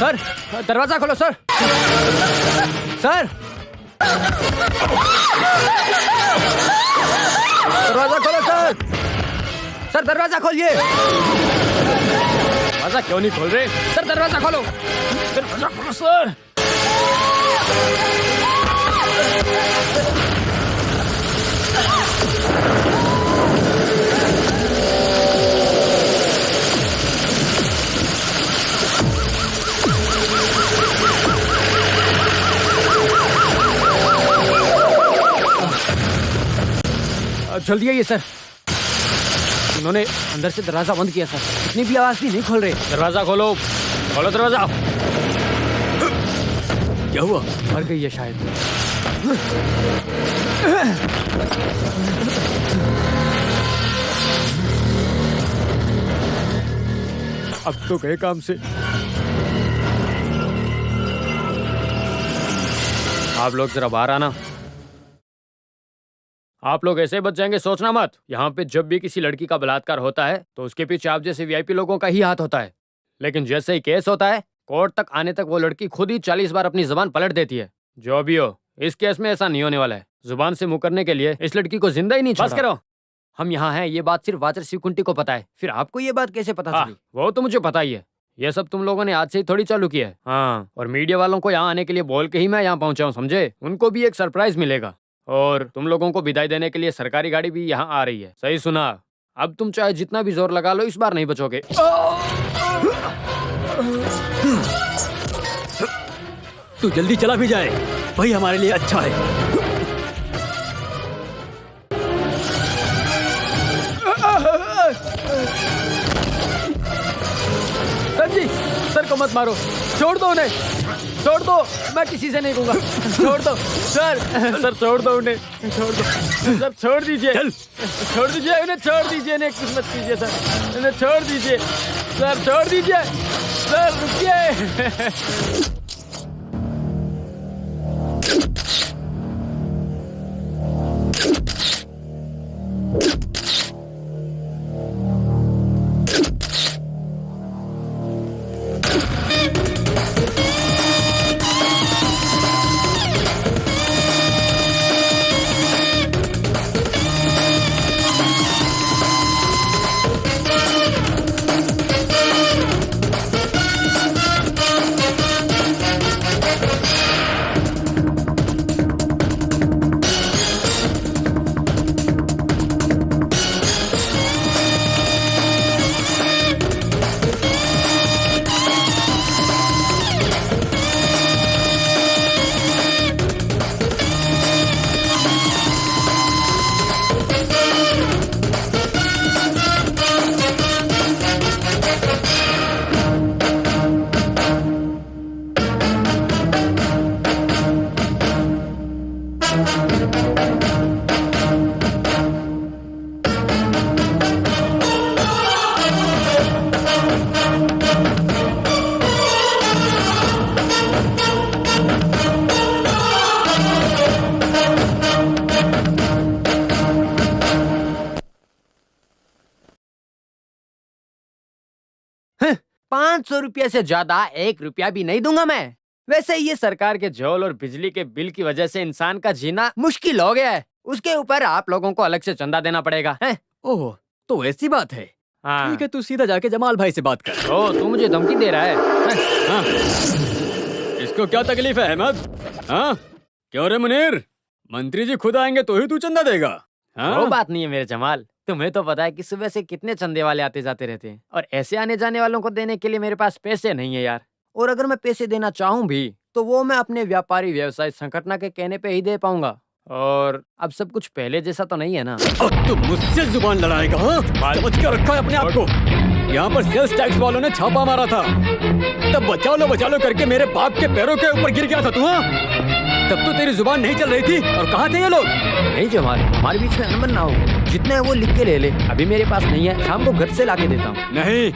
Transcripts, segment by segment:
Sir दरवाजा खोलो sir. Sir दरवाजा खोलो सर। सर दरवाजा खोलिए। दरवाजा क्यों नहीं खोल रहे? सर दरवाजा खोलो। दरवाजा खोलो सर। जल्दी आइए सर। उन्होंने अंदर से दरवाजा बंद किया सर। इतनी भी आवाज भी नहीं खोल रहे। दरवाजा खोलो, खोलो दरवाजा। क्या हुआ? मर गई है शायद। अब तो गए काम से। आप लोग जरा बाहर आना। आप लोग ऐसे बच जाएंगे सोचना मत। यहाँ पे जब भी किसी लड़की का बलात्कार होता है तो उसके पीछे आप जैसे वीआईपी लोगों का ही हाथ होता है। लेकिन जैसे ही केस होता है, कोर्ट तक आने तक वो लड़की खुद ही 40 बार अपनी जुबान पलट देती है। जो भी हो, इस केस में ऐसा नहीं होने वाला है। जुबान से मुकरने के लिए इस लड़की को जिंदा ही नहीं छोड़ा। बस करो। हम यहाँ हैं, ये बात सिर्फ वाचर शिवकुंटी को पता है। फिर आपको ये बात कैसे पता चली? वो तो मुझे पता ही है। ये सब तुम लोगों ने आज से ही थोड़ी चालू किया है। हाँ, और मीडिया वालों को यहाँ आने के लिए बोल के ही मैं यहाँ पहुंचा हूँ, समझे? उनको भी एक सरप्राइज मिलेगा। और तुम लोगों को विदाई देने के लिए सरकारी गाड़ी भी यहाँ आ रही है। सही सुना। अब तुम चाहे जितना भी जोर लगा लो, इस बार नहीं बचोगे। तू जल्दी चला भी जाए, वही हमारे लिए अच्छा है। सर जी, सर को मत मारो। छोड़ दो उन्हें, छोड़ दो। मैं किसी से नहीं कहूँगा। छोड़ दो सर। सर छोड़ दो उन्हें, छोड़ दो सर। छोड़ दीजिए, छोड़ दीजिए उन्हें, छोड़ दीजिए इन्हें। कुछ मत कीजिए सर, इन्हें छोड़ दीजिए सर, छोड़ दीजिए सर। रुकिए। ₹500 से ज्यादा 1 रुपया भी नहीं दूंगा मैं। वैसे ये सरकार के जल और बिजली के बिल की वजह से इंसान का जीना मुश्किल हो गया है। उसके ऊपर आप लोगों को अलग से चंदा देना पड़ेगा। ओह, तो ऐसी बात है। हाँ। ठीक है, तू सीधा जाके जमाल भाई से बात कर। ओ, तू मुझे धमकी दे रहा है? हाँ। इसको क्या तकलीफ है अहमद? हाँ, क्यों रे मुनीर? मंत्री जी खुद आएंगे तो ही तू चंदा देगा? हाँ? वो बात नहीं है मेरे जमाल। तुम्हें तो पता है कि सुबह से कितने चंदे वाले आते जाते रहते हैं, और ऐसे आने जाने वालों को देने के लिए मेरे पास पैसे नहीं है यार। और अगर मैं पैसे देना चाहूँ भी तो वो मैं अपने व्यापारी व्यवसाय संगठन के कहने पे ही दे पाऊंगा। और अब सब कुछ पहले जैसा तो नहीं है ना। अब तू मुझसे जुबान लड़ाएगा? हाँ? समझ कर रखा है अपने आप को। यहाँ पर सेल्स टैक्स वालों ने छापा मारा था, तब बचा लो करके मेरे बाप के पैरों के ऊपर गिर गया था तू। हाँ? तब तो तेरी जुबान नहीं चल रही थी। और कहाँ थे ये लोग? नहीं जमाल, हमारे बीच में अनबन ना हो। जितने है वो लिख के ले ले। अभी मेरे पास नहीं है, शाम को घर से लाके देता हूँ। नहीं,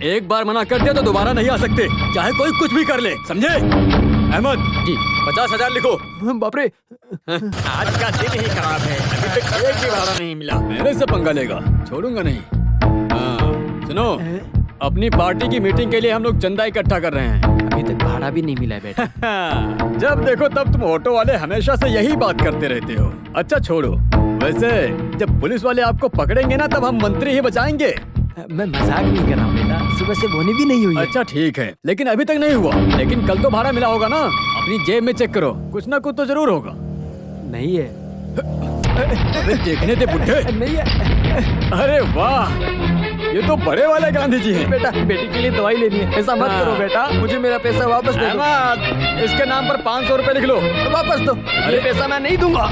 एक बार मना कर दिया तो दोबारा नहीं आ सकते, चाहे कोई कुछ भी कर ले, समझे? अहमद जी, 50,000 लिखो। बाप रे, आज का दिन ही खराब है, अभी तक एक भी भाड़ा नहीं मिला। मेरे से पंगा लेगा, छोड़ूंगा नहीं। हाँ, सुनो, अपनी पार्टी की मीटिंग के लिए हम लोग चंदा इकट्ठा कर रहे हैं। अभी तक भाड़ा भी नहीं मिला है बेटा। जब देखो तब तुम ऑटो वाले हमेशा से यही बात करते रहते हो। अच्छा छोड़ो, वैसे जब पुलिस वाले आपको पकड़ेंगे ना तब हम मंत्री ही बचाएंगे। मैं मजाक नहीं कर रहा हूँ बेटा, सुबह से बोनी भी नहीं हुई है। अच्छा ठीक है, लेकिन अभी तक नहीं हुआ। लेकिन कल तो भाड़ा मिला होगा ना? अपनी जेब में चेक करो, कुछ ना कुछ तो जरूर होगा। नहीं है। अरे देखने दे बुड्ढे। नहीं है। अरे वाह, ये तो बड़े वाले गांधी जी हैं। बेटा बेटी के लिए दवाई लेनी है, ऐसा मत करो बेटा, मुझे मेरा पैसा वापस दे दो। अहमद, इसके नाम पर 500 रुपए लिख लो। वापस दो, ये पैसा मैं नहीं दूंगा।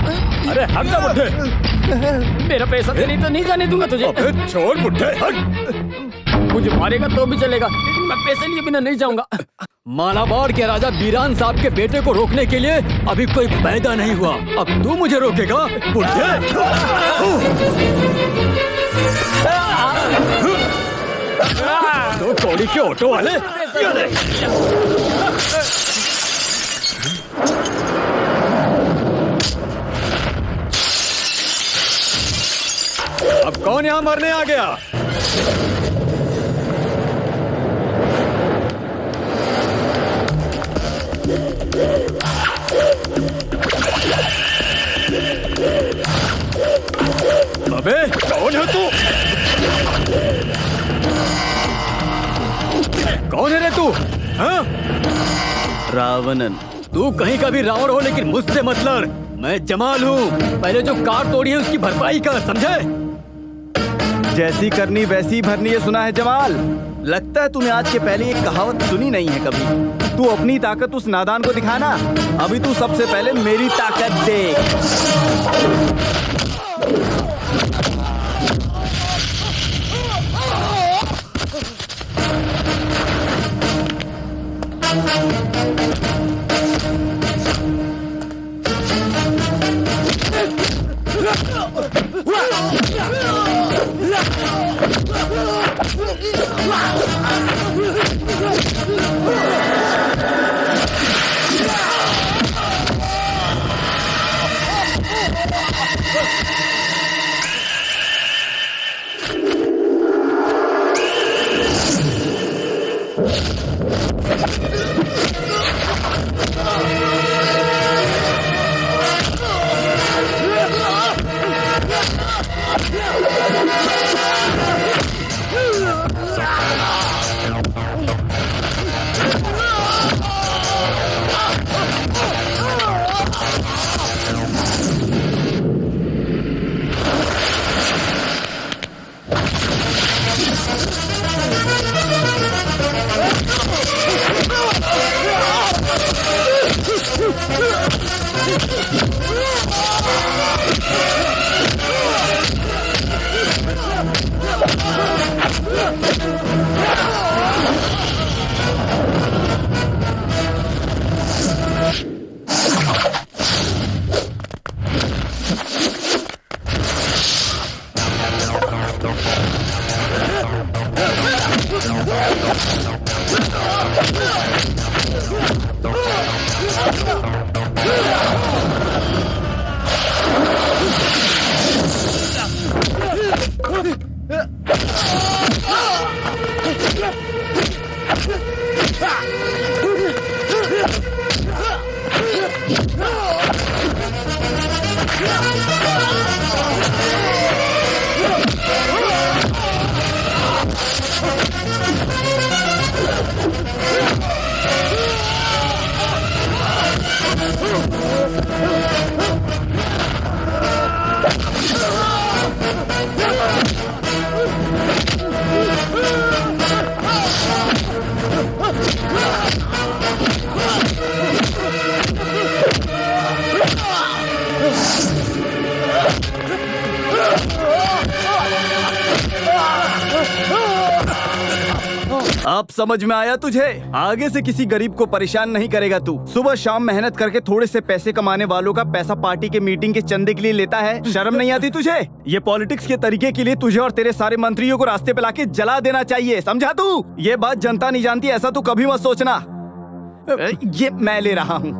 अरे हट जा बुड्ढे। मेरा पैसा नहीं तो नहीं जाने दूंगा तुझे। अबे छोड़ बुड्ढे, हट। मुझे मारेगा तो भी चलेगा, लेकिन मैं पैसे लिए बिना नहीं जाऊंगा। मालाबार के राजा बीरान साहब के बेटे को रोकने के लिए अभी कोई पैदा नहीं हुआ, अब तू मुझे रोकेगा बुड्ढे? तो कौड़ी के ऑटो वाले। अब कौन यहाँ मरने आ गया? अबे कौन है तू? कौन है रे तू? हाँ? रावणन। तू कहीं का भी रावण हो, लेकिन मुझसे मत लड़। मैं जमाल हूँ। पहले जो कार तोड़ी है उसकी भरपाई कर, समझे? जैसी करनी वैसी भरनी, ये सुना है जमाल? लगता है तूने आज के पहले एक कहावत सुनी नहीं है कभी। तू अपनी ताकत उस नादान को दिखाना, अभी तू सबसे पहले मेरी ताकत देख। अब समझ में आया तुझे? आगे से किसी गरीब को परेशान नहीं करेगा तू। सुबह शाम मेहनत करके थोड़े से पैसे कमाने वालों का पैसा पार्टी के मीटिंग के चंदे के लिए लेता है। शर्म नहीं आती तुझे? ये पॉलिटिक्स के तरीके के लिए तुझे और तेरे सारे मंत्रियों को रास्ते पे लाके जला देना चाहिए, समझा तू? ये बात जनता नहीं जानती, ऐसा तू कभी मत सोचना। ये मैं ले रहा हूँ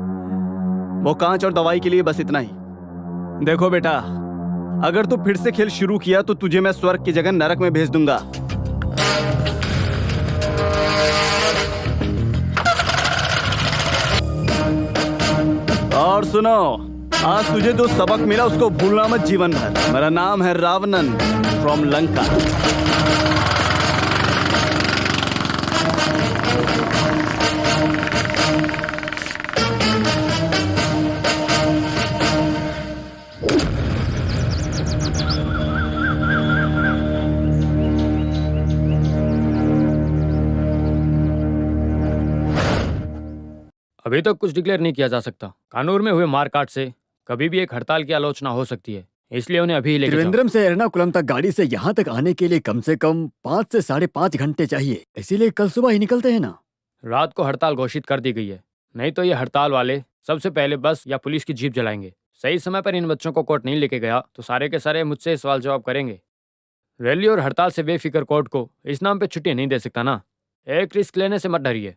वो कांच और दवाई के लिए, बस इतना ही। देखो बेटा, अगर तू फिर से खेल शुरू किया तो तुझे मैं स्वर्ग की जगह नरक में भेज दूंगा। और सुनो, आज तुझे जो सबक मिला उसको भूलना मत जीवन भर। मेरा नाम है रावणन फ्रॉम लंका। अभी तक कुछ डिक्लेयर नहीं किया जा सकता। कानूर में हुए मारकाट से कभी भी एक हड़ताल की आलोचना हो सकती है, इसलिए उन्हें अभी लेके जाओ। त्रिवेंद्रम से एर्नाकुलम तक गाड़ी से यहाँ तक आने के लिए कम से कम 5 से 5.5 घंटे चाहिए, इसीलिए कल सुबह ही निकलते हैं ना। रात को हड़ताल घोषित कर दी गई है, नहीं तो ये हड़ताल वाले सबसे पहले बस या पुलिस की जीप जलाएंगे। सही समय पर इन बच्चों को कोर्ट नहीं लेके गया तो सारे के सारे मुझसे सवाल जवाब करेंगे। रैली और हड़ताल से बेफिक्र कोर्ट को इस नाम पे छुट्टी नहीं दे सकता ना। एक रिस्क लेने से मत डरिए।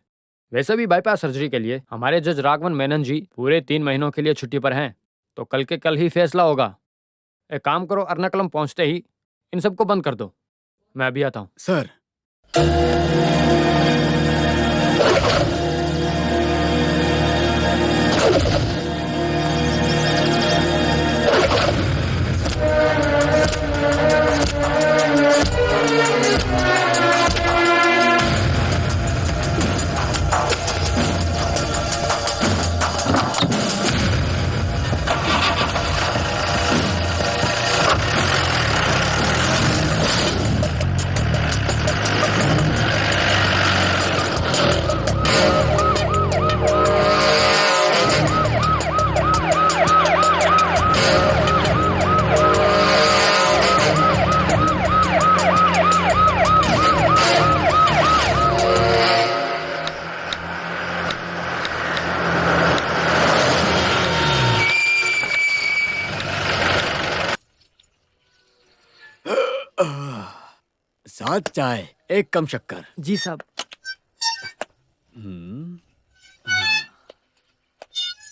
वैसे भी बाईपास सर्जरी के लिए हमारे जज राघवन मेनन जी पूरे 3 महीनों के लिए छुट्टी पर हैं, तो कल के कल ही फैसला होगा। एक काम करो, एर्नाकुलम पहुंचते ही इन सबको बंद कर दो। मैं अभी आता हूँ। सर, साथ चाय, एक कम शक्कर। जी साहब।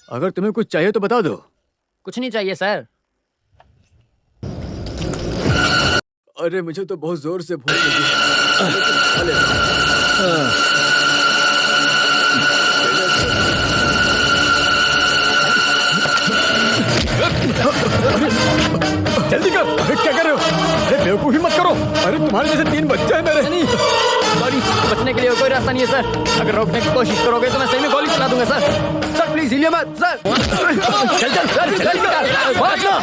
अगर तुम्हें कुछ चाहिए तो बता दो। कुछ नहीं चाहिए सर। अरे मुझे तो बहुत जोर से भूख लगी है। जल्दी कर। अरे क्या कर रहे हो? अरे बेवकूफी मत करो। अरे तुम्हारे जैसे 3 बच्चे हैं मेरे। नहीं, सॉरी, बचने के लिए कोई रास्ता नहीं है सर। अगर रोकने की कोशिश करोगे तो मैं सही में गोली चला दूंगा सर। सर प्लीज हिलिए मत सर। चल चल चल चल चल भाग ना।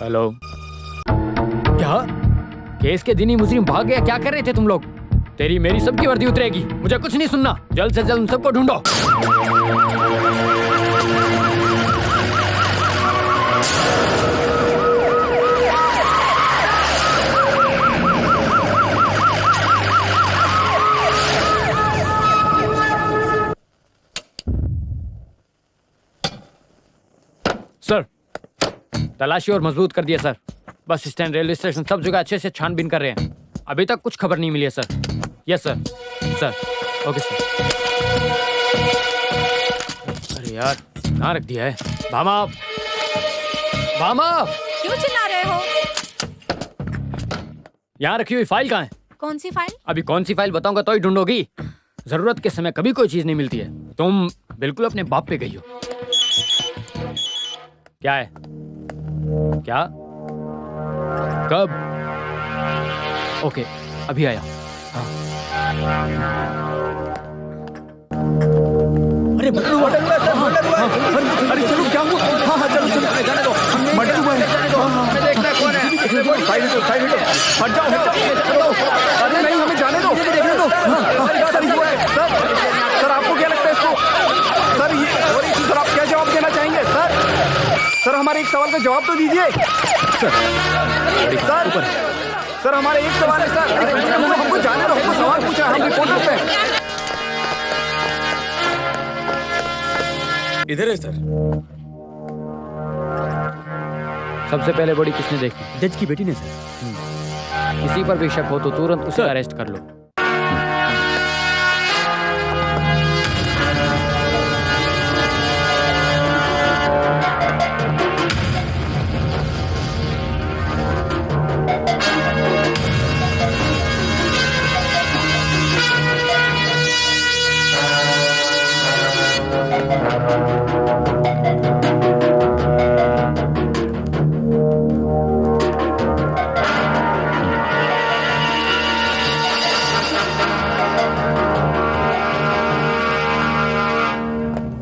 हेलो। क्या केस के दिन ही मुजरिम भाग गया? क्या कर रहे थे तुम लोग? तेरी मेरी सबकी वर्दी उतरेगी। मुझे कुछ नहीं सुनना। जल्द से जल्द उन सबको ढूंढो। सर, तलाशी और मजबूत कर दिया sir. Bus stand, railway station, सब जगह अच्छे से छानबीन कर रहे हैं। अभी तक कुछ खबर नहीं मिली है sir. Yes sir. Sir okay sir. अरे यार, कहाँ रख दिया है? भामा, भामा, क्यों चिल्ला रहे हो? यहाँ रखी हुई फाइल कहाँ है? कौन सी फाइल? अभी कौन सी फाइल बताऊंगा तो ही ढूंढोगी। जरूरत के समय कभी कोई चीज नहीं मिलती है। तुम बिल्कुल अपने बाप पे गई हो। क्या है? क्या? कब? ओके, अभी आया। हाँ। अरे मर्डर हुआ है सर। अरे चलो, क्या हुआ? हाँ हाँ चलो चलो, जाने दो। मर्डर हुआ है। हमें देखना है कौन है। साइड हटो। हट जाओ। अरे नहीं, हमें जाने दो। देखने दो। सर हुआ है सर। आपको क्या लगता है इसको? सर आप क्या जवाब देना चाहेंगे सर? हमारे एक सवाल का जवाब तो दीजिए सर हमारे एक सवाल है सर। हमको जाने दो। हमको सवाल पूछा, हम रिपोर्टर हैं। इधर है सर। सबसे पहले बॉडी किसने देखी? जज की बेटी ने सर। किसी पर भी शक हो तो तुरंत उसे सर। अरेस्ट कर लो।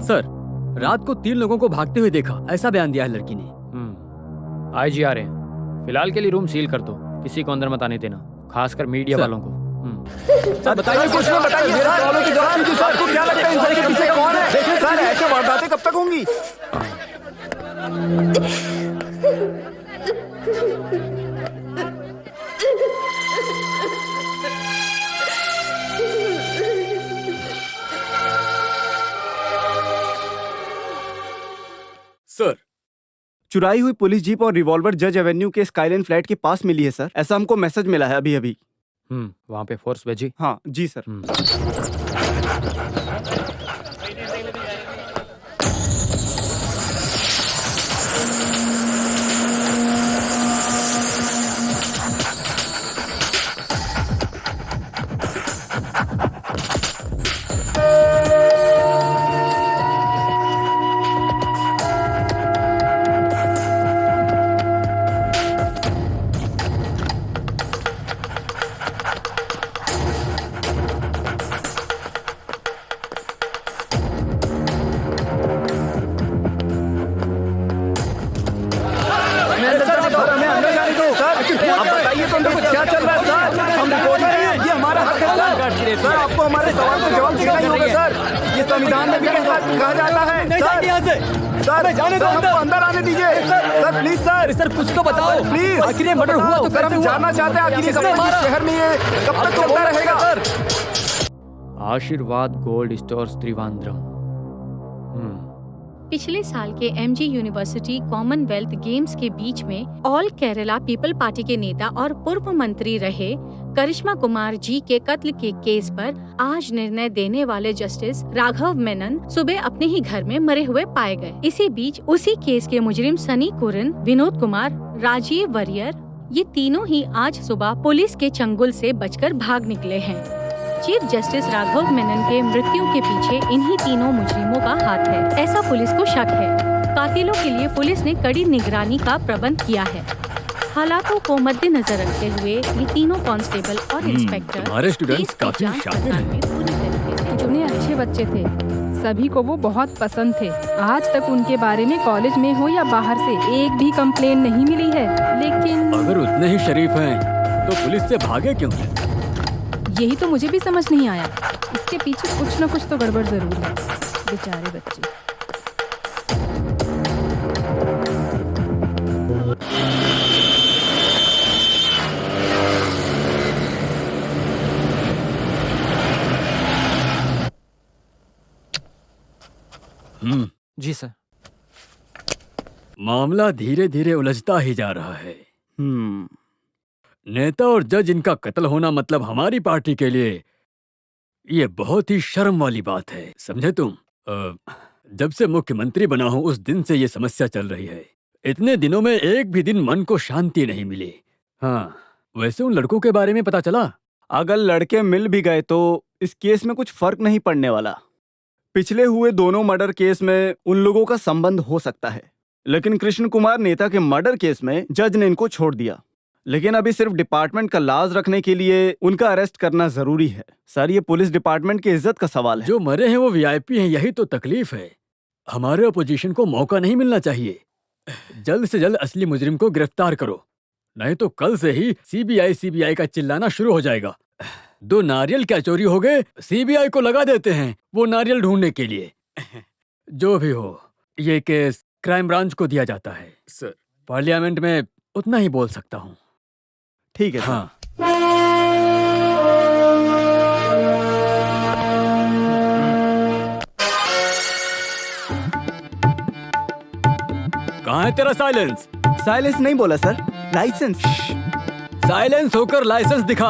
सर, रात को 3 लोगों को भागते हुए देखा, ऐसा बयान दिया है लड़की ने। आईजी आ रहे हैं। फिलहाल के लिए रूम सील कर दो, किसी को अंदर मत आने देना, खासकर मीडिया सर। वालों को। सर बताइए कुछ ना बताइए मेरे सवालों के जवाब दीजिए सर। आपको क्या लगता है इन सबके पीछे कौन है? सर ऐसे वारदातें कब तक होंगी? सर। चुराई हुई पुलिस जीप और रिवॉल्वर जज एवेन्यू के स्काईलाइन फ्लैट के पास मिली है सर। ऐसा हमको मैसेज मिला है अभी अभी। वहाँ पे फोर्स भेजी? हाँ जी सर। क्या चल रहा है सर? हम रिपोर्टर हैं, ये हमारा हक है सर। सर आपको हमारे सवाल का जवाब देना ही होगा सर। ये संविधान में भी कहा जाता है सर। सर हमको अंदर आने दीजिए सर, प्लीज सर। सर कुछ तो बताओ प्लीज। आखिर ये मर्डर हुआ तो सर हम जानना चाहते हैं आखिर इस शहर में ये कब तक चलता रहेगा सर? आशीर्वाद गोल्ड स्टोर्स त्रिवांद्रम। पिछले साल के एमजी यूनिवर्सिटी कॉमनवेल्थ गेम्स के बीच में ऑल केरला पीपल पार्टी के नेता और पूर्व मंत्री रहे करिश्मा कुमार जी के कत्ल के केस पर आज निर्णय देने वाले जस्टिस राघव मेनन सुबह अपने ही घर में मरे हुए पाए गए। इसी बीच उसी केस के मुजरिम सनी कुरन, विनोद कुमार, राजीव वरियर, ये तीनों ही आज सुबह पुलिस के चंगुल से बचकर भाग निकले हैं। चीफ जस्टिस राघव मेनन के मृत्यु के पीछे इन्हीं तीनों मुजरिमों का हाथ है, ऐसा पुलिस को शक है। कातिलों के लिए पुलिस ने कड़ी निगरानी का प्रबंध किया है। हालातों को मद्देनजर रखते हुए ये तीनों कांस्टेबल और इंस्पेक्टर हमारे स्टूडेंट्स केस की काफी जांच शातिर पड़ताल हैं। में पूरी तरीके से जुटे कितने अच्छे बच्चे थे, सभी को वो बहुत पसंद थे। आज तक उनके बारे में कॉलेज में हो या बाहर से एक भी कंप्लेन नहीं मिली है। लेकिन अगर उतने ही शरीफ हैं तो पुलिस से भागे क्यों? यही तो मुझे भी समझ नहीं आया। इसके पीछे कुछ न कुछ तो गड़बड़ जरूर है। बेचारे बच्चे। जी सर। मामला धीरे धीरे उलझता ही जा रहा है। नेता और जज इनका कत्ल होना मतलब हमारी पार्टी के लिए ये बहुत ही शर्म वाली बात है, समझे तुम? जब से मुख्यमंत्री बना हूं उस दिन से ये समस्या चल रही है। इतने दिनों में एक भी दिन मन को शांति नहीं मिली। हाँ, वैसे उन लड़कों के बारे में पता चला? अगर लड़के मिल भी गए तो इस केस में कुछ फर्क नहीं पड़ने वाला। पिछले हुए दोनों मर्डर केस में उन लोगों का संबंध हो सकता है, लेकिन कृष्ण कुमार नेता के मर्डर केस में जज ने इनको छोड़ दिया। लेकिन अभी सिर्फ डिपार्टमेंट का लाज रखने के लिए उनका अरेस्ट करना जरूरी है। सर, ये पुलिस डिपार्टमेंट की इज्जत का सवाल है। जो मरे हैं वो वीआईपी हैं, यही तो तकलीफ है। हमारे अपोजिशन को मौका नहीं मिलना चाहिए। जल्द से जल्द असली मुजरिम को गिरफ्तार करो, नहीं तो कल से ही सीबीआई का चिल्लाना शुरू हो जाएगा। 2 नारियल क्या चोरी हो गए, सीबीआई को लगा देते हैं वो नारियल ढूंढने के लिए। जो भी हो, ये केस क्राइम ब्रांच को दिया जाता है। सर, पार्लियामेंट में उतना ही बोल सकता हूँ। ठीक है सर। हाँ। कहाँ है तेरा साइलेंस? साइलेंस नहीं बोला सर, लाइसेंस। साइलेंस होकर लाइसेंस दिखा।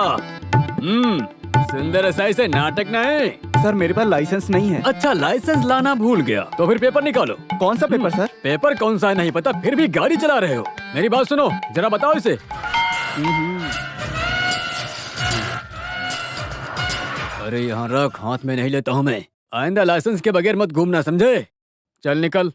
सुंदर एसआई से नाटक नहीं। सर मेरे पास लाइसेंस नहीं है। अच्छा, लाइसेंस लाना भूल गया तो फिर पेपर निकालो। कौन सा पेपर सर? पेपर कौन सा है नहीं पता, फिर भी गाड़ी चला रहे हो। मेरी बात सुनो, जरा बताओ इसे। अरे यहाँ रख, हाथ में नहीं लेता हूँ मैं। आइंदा लाइसेंस के बगैर मत घूमना, समझे? चल निकल।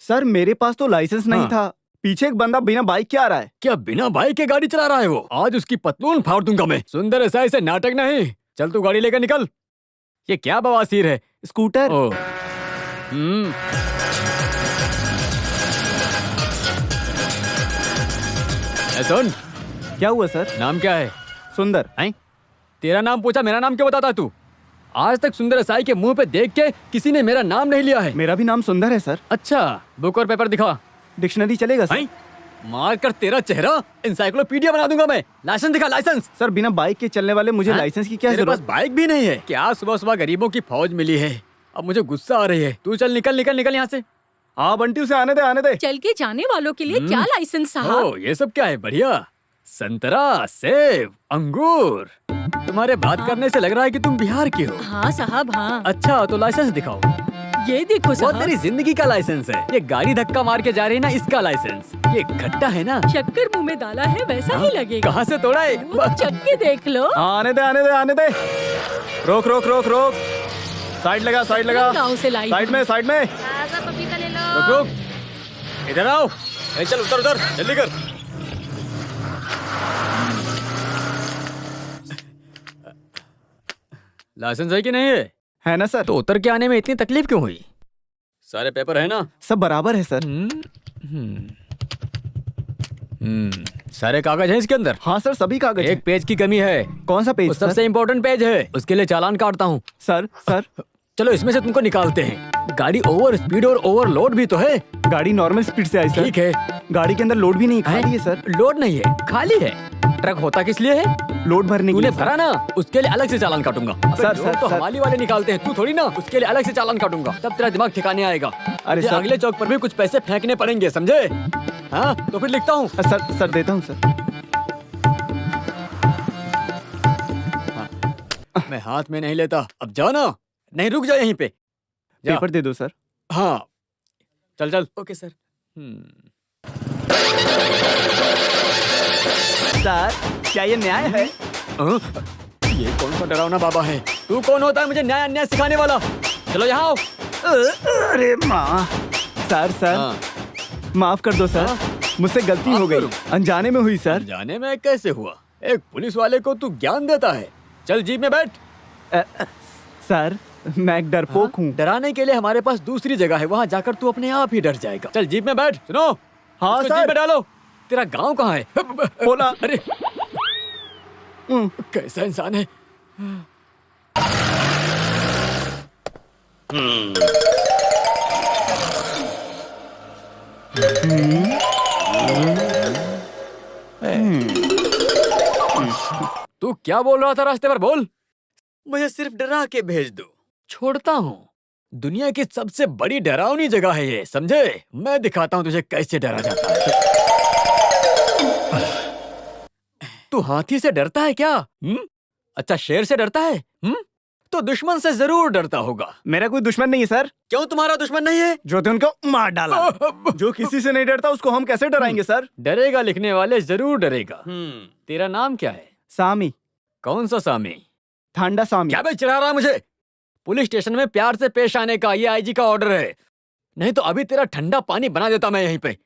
सर मेरे पास तो लाइसेंस नहीं हाँ। था। पीछे एक बंदा बिना बाइक के आ रहा है। क्या बिना बाइक के गाड़ी चला रहा है वो? आज उसकी पतलून फाड़ दूंगा मैं। सुंदर एसआई से नाटक नहीं। चल तू गाड़ी लेकर निकल। ये क्या बवासीर है? स्कूटर। ओ। सुन, क्या हुआ सर? नाम क्या है? सुंदर। हैं? तेरा नाम पूछा, मेरा नाम क्यों बताता तू? आज तक सुंदर एसआई के मुंह पे देख के किसी ने मेरा नाम नहीं लिया है। मेरा भी नाम सुंदर है सर। अच्छा, बुक और पेपर दिखा। डिक्शनरी चलेगा सर? हैं? मार कर तेरा चेहरा इंसाइक्लोपीडिया बना दूंगा मैं। लाइसेंस दिखा, लाइसेंस। सर बिना बाइक के चलने वाले मुझे हाँ? लाइसेंस की क्या तेरे पास जरूरत? बाइक भी नहीं है क्या? सुबह सुबह गरीबों की फौज मिली है, अब मुझे गुस्सा आ रही है। तू चल, निकल निकल निकल यहाँ से। हाँ बंटी, उसे आने दे आने दे। चल के जाने वालों के लिए क्या लाइसेंस साहब? ओ, ये सब क्या है? बढ़िया। संतरा, सेब, अंगूर। तुम्हारे बात करने से लग रहा है कि तुम बिहार के हो। हाँ साहब, हाँ। अच्छा, तो लाइसेंस दिखाओ। ये देखो वो साहब, तेरी जिंदगी का लाइसेंस है। ये गाड़ी धक्का मार के जा रही है ना, इसका लाइसेंस। ये खट्टा है ना? शक्कर मुंह में डाला है वैसा ही लगेगा। कहाँ से तोड़ा है? चख के देख लो। हाँ, आने दे आने दे आने दे। रोक रोक रोक रोक। साइड लगा, साइड लगा। गाँव से लाई साइड में, साइड में। रुक रुक, इधर आओ। चल उतर उतर, जल्दी कर। लाइसेंस है कि नहीं है? है ना सर? तो उतर के आने में इतनी तकलीफ क्यों हुई? सारे पेपर है ना? सब बराबर है सर। सारे कागज हैं इसके अंदर? हाँ सर, सभी कागज हैं। एक पेज की कमी है। कौन सा पेज वो सर? सबसे इम्पोर्टेंट पेज है, उसके लिए चालान काटता हूँ। सर सर चलो इसमें से तुमको निकालते हैं। गाड़ी ओवर स्पीड और ओवरलोड भी तो है। गाड़ी नॉर्मल स्पीड से आई सर। ठीक है। गाड़ी के अंदर लोड भी नहीं, खाली है सर। लोड नहीं है, खाली है। ट्रक होता किस लिए है? लोड भरने के तूने लिए। भरा ना, उसके लिए अलग से चालान काटूंगा। सर, लोड सर, तो सर। हमारी वाले निकालते हैं, तू थोड़ी ना। उसके लिए अलग से चालान काटूंगा, तब तेरा दिमाग ठिकाने आएगा। अरे मुझे सर। अगले चौक पर भी कुछ पैसे फेंकने पड़ेंगे, समझे? हाँ, तो फिर लिखता हूँ। सर सर देता हूँ सर। मैं हाथ में नहीं लेता। अब जाओ ना। नहीं, रुक जाओ यहीं पे। जा। पेपर दे दो सर। हाँ, चल चल। Okay sir. सर क्या ये न्याय है? ये कौन सा डरावना बाबा है? तू कौन होता है मुझे न्याय अन्याय सिखाने वाला? चलो यहाँ आओ। अरे माँ। सर सर हाँ। माफ कर दो सर, मुझसे गलती माफ हो गई, करूं? अनजाने में हुई सर। जाने में कैसे हुआ? एक पुलिस वाले को तू ज्ञान देता है। चल जीप में बैठ। सर मैं एक डरपोक हूँ। डराने के लिए हमारे पास दूसरी जगह है, वहाँ जाकर तू अपने आप ही डर जाएगा। चल जीप में बैठ। सुनो, हाँ इसको सर। जीप में डालो। तेरा गांव कहाँ है? बोला। अरे कैसा इंसान है? तू क्या बोल रहा था रास्ते पर? बोल। मुझे सिर्फ डरा के भेज दो, छोड़ता हूँ। दुनिया की सबसे बड़ी डरावनी जगह है ये, समझे? मैं दिखाता हूँ तुझे कैसे डरा जाता है। तू हाथी से डरता है क्या? अच्छा, शेर से डरता है? तो दुश्मन से जरूर डरता होगा। मेरा कोई दुश्मन नहीं है सर। क्यों तुम्हारा दुश्मन नहीं है? जो थे उनको मार डाला। जो किसी से नहीं डरता उसको हम कैसे डराएंगे सर? डरेगा लिखने वाले जरूर डरेगा। तेरा नाम क्या है? सामी। कौन सा सामी? थांडा सामी। क्या बे चिढ़ा रहा मुझे? पुलिस स्टेशन में प्यार से पेश आने का ये आईजी का ऑर्डर है, नहीं तो अभी तेरा ठंडा पानी बना देता मैं यहीं पे।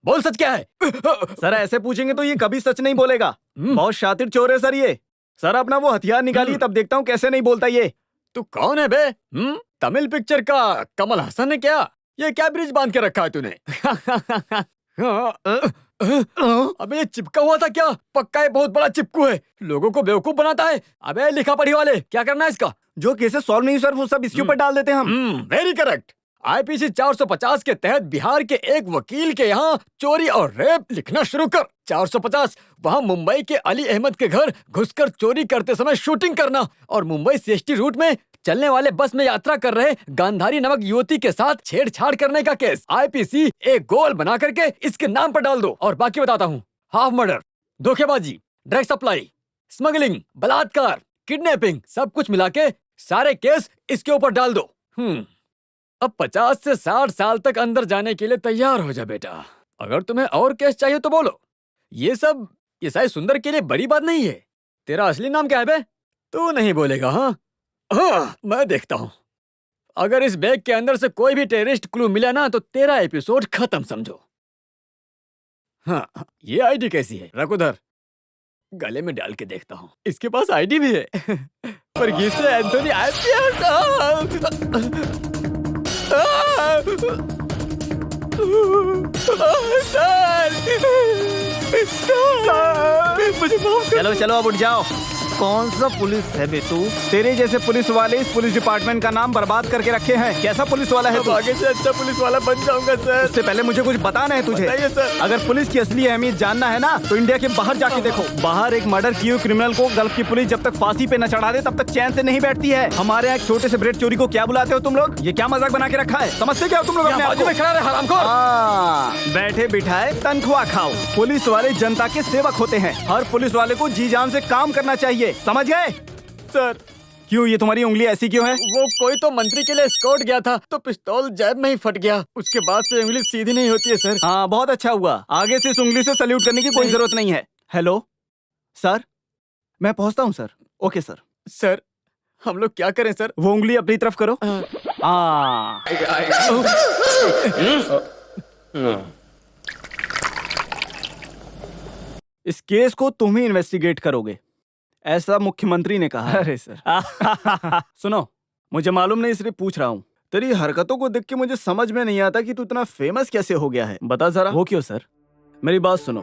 बोल, सच क्या है? सर ऐसे पूछेंगे तो ये कभी सच नहीं बोलेगा। बहुत शातिर चोर है सर ये। सर अपना वो हथियार निकालिए, तब देखता हूँ कैसे नहीं बोलता ये। तू कौन है बे? तमिल पिक्चर का कमल हसन है क्या? ये क्या ब्रिज बांध के रखा है तूने? अबे ये चिपका हुआ था क्या? पक्का ये बहुत बड़ा चिपकू है, लोगों को बेवकूफ बनाता है। अबे लिखा पढ़ी वाले, क्या करना है इसका? जो केसेस सॉल्व नहीं सर वो सब इसके ऊपर डाल देते हैं हम। Very correct. आईपीसी 450 के तहत बिहार के एक वकील के यहाँ चोरी और रेप लिखना शुरू कर। 450 वहाँ मुंबई के अली अहमद के घर घुसकर चोरी करते समय शूटिंग करना, और मुंबई सीएसटी रूट में चलने वाले बस में यात्रा कर रहे गांधारी नामक युवती के साथ छेड़छाड़ करने का केस आईपीसी एक गोल बना करके इसके नाम पर डाल दो। और बाकी बताता हूँ, हाफ मर्डर, धोखेबाजी, ड्रग सप्लाई, स्मगलिंग, बलात्कार, किडनैपिंग, सब कुछ मिला के सारे केस इसके ऊपर डाल दो। अब 50 से 60 साल तक अंदर जाने के लिए तैयार हो जा बेटा। अगर तुम्हें और केस चाहिए तो बोलो। ये सब ये साई सुंदर के लिए बड़ी बात नहीं है। तेरा असली नाम क्या है बे? तू नहीं बोलेगा? हाँ, मैं देखता हूँ। अगर इस बैग के अंदर से कोई भी टेररिस्ट क्लू मिला ना तो तेरा एपिसोड खत्म समझो। हाँ, ये आईडी कैसी है? रख उधर, गले में डाल के देखता हूँ। इसके पास आईडी भी है। पर किससे एंथोनी आईपीएस? चलो चलो अब उठ जाओ। कौन सा पुलिस है बे तू? तेरे जैसे पुलिस वाले इस पुलिस डिपार्टमेंट का नाम बर्बाद करके रखे हैं। कैसा पुलिस वाला है तू? आगे से अच्छा पुलिस वाला बन जाऊंगा सर। उससे पहले मुझे कुछ बताना है तुझे। बताइए सर। अगर पुलिस की असली अहमियत जानना है ना तो इंडिया के बाहर जाके देखो। बाहर एक मर्डर किए हुए क्रिमिनल को गल्फ की पुलिस जब तक फांसी पे न चढ़ा दे तब तक चैन से नहीं बैठती है। हमारे यहाँ छोटे से ब्रेड चोरी को क्या बुलाते हो तुम लोग? ये क्या मजाक बना के रखा है? समझते क्या हो तुम लोग अपने आप को? बैठे बिठाए तनख्वाह खाओ। पुलिस वाले जनता के सेवक होते हैं। हर पुलिस वाले को जी जान से काम करना चाहिए, समझ गए? सर, क्यों ये तुम्हारी उंगली ऐसी क्यों है? वो कोई तो मंत्री के लिए स्कॉट गया था तो पिस्तौल जेब में ही फट गया। उसके बाद से उंगली सीधी नहीं होती है सर। हाँ, बहुत अच्छा हुआ। आगे से इस उंगली से सल्यूट करने की कोई जरूरत नहीं है। हेलो सर, मैं पहुंचता हूँ सर। Okay sir. सर, हम लोग क्या करें सर? वो उंगली अपनी तरफ करो। इस केस को तुम ही इन्वेस्टिगेट करोगे, ऐसा मुख्यमंत्री ने कहा। अरे सर। सुनो, मुझे मालूम नहीं इसलिए पूछ रहा हूँ। तेरी हरकतों को देख के मुझे समझ में नहीं आता कि तू इतना फेमस कैसे हो गया है। बता जरा। वो क्यों सर? मेरी बात सुनो,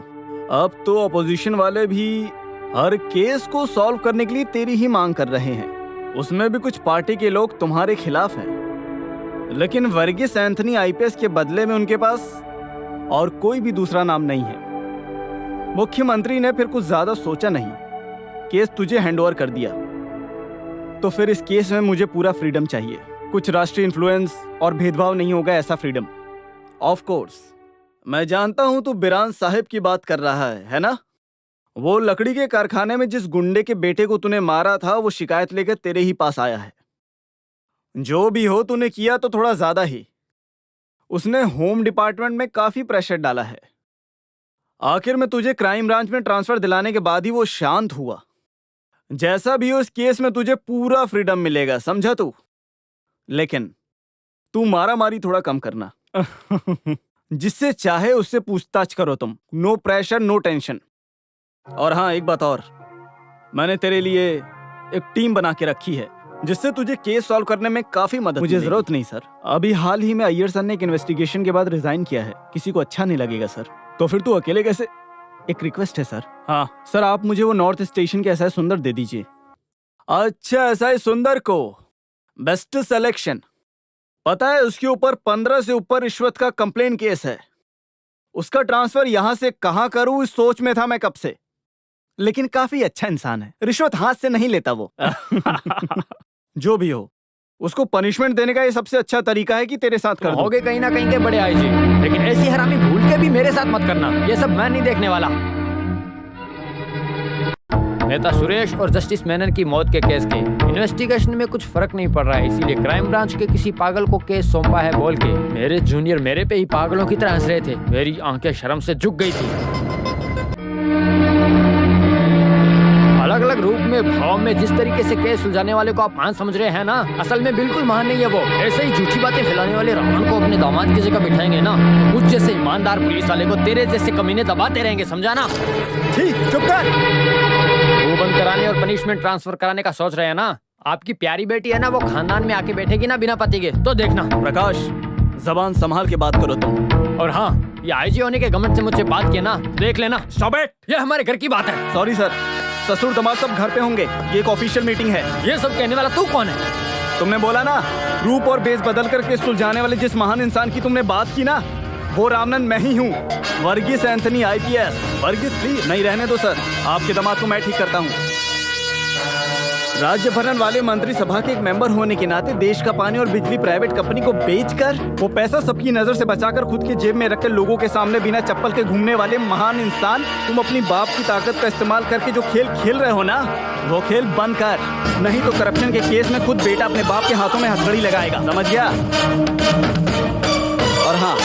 अब तो अपोजिशन वाले भी हर केस को सॉल्व करने के लिए तेरी ही मांग कर रहे हैं। उसमें भी कुछ पार्टी के लोग तुम्हारे खिलाफ हैं। लेकिन वर्गीस एंथनी आईपीएस के बदले में उनके पास और कोई भी दूसरा नाम नहीं है। मुख्यमंत्री ने फिर कुछ ज्यादा सोचा नहीं, केस तुझे हैंडओवर कर दिया। तो फिर इस केस में मुझे पूरा फ्रीडम चाहिए। कुछ राष्ट्रीय इन्फ्लुएंस और भेदभाव नहीं होगा, ऐसा फ्रीडम। ऑफ कोर्स मैं जानता हूं तू बिरान साहिब की बात कर रहा है ना? वो लकड़ी के कारखाने में जिस गुंडे के बेटे को तूने मारा था, वो शिकायत लेकर तेरे ही पास आया है। जो भी हो, तूने किया तो थोड़ा ज्यादा ही। उसने होम डिपार्टमेंट में काफी प्रेशर डाला है। आखिर में तुझे क्राइम ब्रांच में ट्रांसफर दिलाने के बाद ही वो शांत हुआ। जैसा भी हो, इस केस में तुझे पूरा फ्रीडम मिलेगा, समझा तू? लेकिन तू मारा मारी थोड़ा कम करना। जिससे चाहे उससे पूछताछ करो तुम। No pressure, no tension. और हाँ, एक बात और, मैंने तेरे लिए एक टीम बना के रखी है जिससे तुझे केस सॉल्व करने में काफी मदद। मुझे जरूरत नहीं सर। अभी हाल ही में अय्यर सर ने एक इन्वेस्टिगेशन के बाद रिजाइन किया है। किसी को अच्छा नहीं लगेगा सर। तो फिर तू अकेले कैसे? एक रिक्वेस्ट है सर। हाँ सर, आप मुझे वो नॉर्थ स्टेशन के एसआई सुंदर दे दीजिए। अच्छा, एसआई सुंदर को बेस्ट सिलेक्शन। पता है, उसके ऊपर 15 से ऊपर रिश्वत का कंप्लेन केस है। उसका ट्रांसफर यहां से कहां करूं इस सोच में था मैं कब से। लेकिन काफी अच्छा इंसान है, रिश्वत हाथ से नहीं लेता वो। जो भी हो, उसको पनिशमेंट देने का ये सबसे अच्छा तरीका है कि तेरे साथ कर दूं। होगे कहीं ना कहीं के बड़े आईजी, लेकिन ऐसी हरामी भूल के भी मेरे साथ मत करना। ये सब मैं नहीं देखने वाला। नेता सुरेश और जस्टिस मेनन की मौत के केस के इन्वेस्टिगेशन में कुछ फर्क नहीं पड़ रहा है, इसीलिए क्राइम ब्रांच के किसी पागल को केस सौंपा है बोल के मेरे जूनियर मेरे पे ही पागलों की तरह हंस रहे थे। मेरी आंखें शर्म से झुक गई थी। अलग अलग रूप में, भाव में, जिस तरीके से केस सुलझाने वाले को आप महान समझ रहे हैं ना, असल में बिल्कुल महान नहीं है वो। ऐसे ही झूठी बातें फैलाने वाले रावण को अपने दामाद की जगह बिठाएंगे ना, मुझ जैसे ईमानदार पुलिस वाले को तेरे जैसे कमीने दबाते रहेंगे, समझा ना? ठीक, चुप कर। वो बंद कराने और पनिशमेंट ट्रांसफर कराने का सोच रहे हैं ना? आपकी प्यारी बेटी है ना, वो खानदान में आके बैठेगी ना बिना पति के, तो देखना। प्रकाश, जबान संभाल के बात करो तुम। और हाँ, ये आईजी होने के घमंड से मुझसे बात किया ना, देख लेना। स्टॉप इट, ये हमारे घर की बात है। सॉरी सर, ससुर दामाद सब घर पे होंगे, ये एक ऑफिशियल मीटिंग है। ये सब कहने वाला तू कौन है? तुमने बोला ना, रूप और बेस बदल कर केस सुलझाने वाले जिस महान इंसान की तुमने बात की ना, वो रामनंद मैं ही हूँ, वर्गीस एंथनी आईपीएस। वर्गीस प्लीज। नहीं, रहने दो सर, आपके दामाद को मैं ठीक करता हूँ। राज्य भरण वाले मंत्रिसभा के एक मेंबर होने के नाते देश का पानी और बिजली प्राइवेट कंपनी को बेचकर वो पैसा सबकी नजर से बचाकर खुद के जेब में रखकर लोगों के सामने बिना चप्पल के घूमने वाले महान इंसान, तुम अपनी बाप की ताकत का इस्तेमाल करके जो खेल खेल रहे हो ना, वो खेल बंद कर, नहीं तो करप्शन के केस में खुद बेटा अपने बाप के हाथों में हथकड़ी लगाएगा, समझ गया? और हाँ,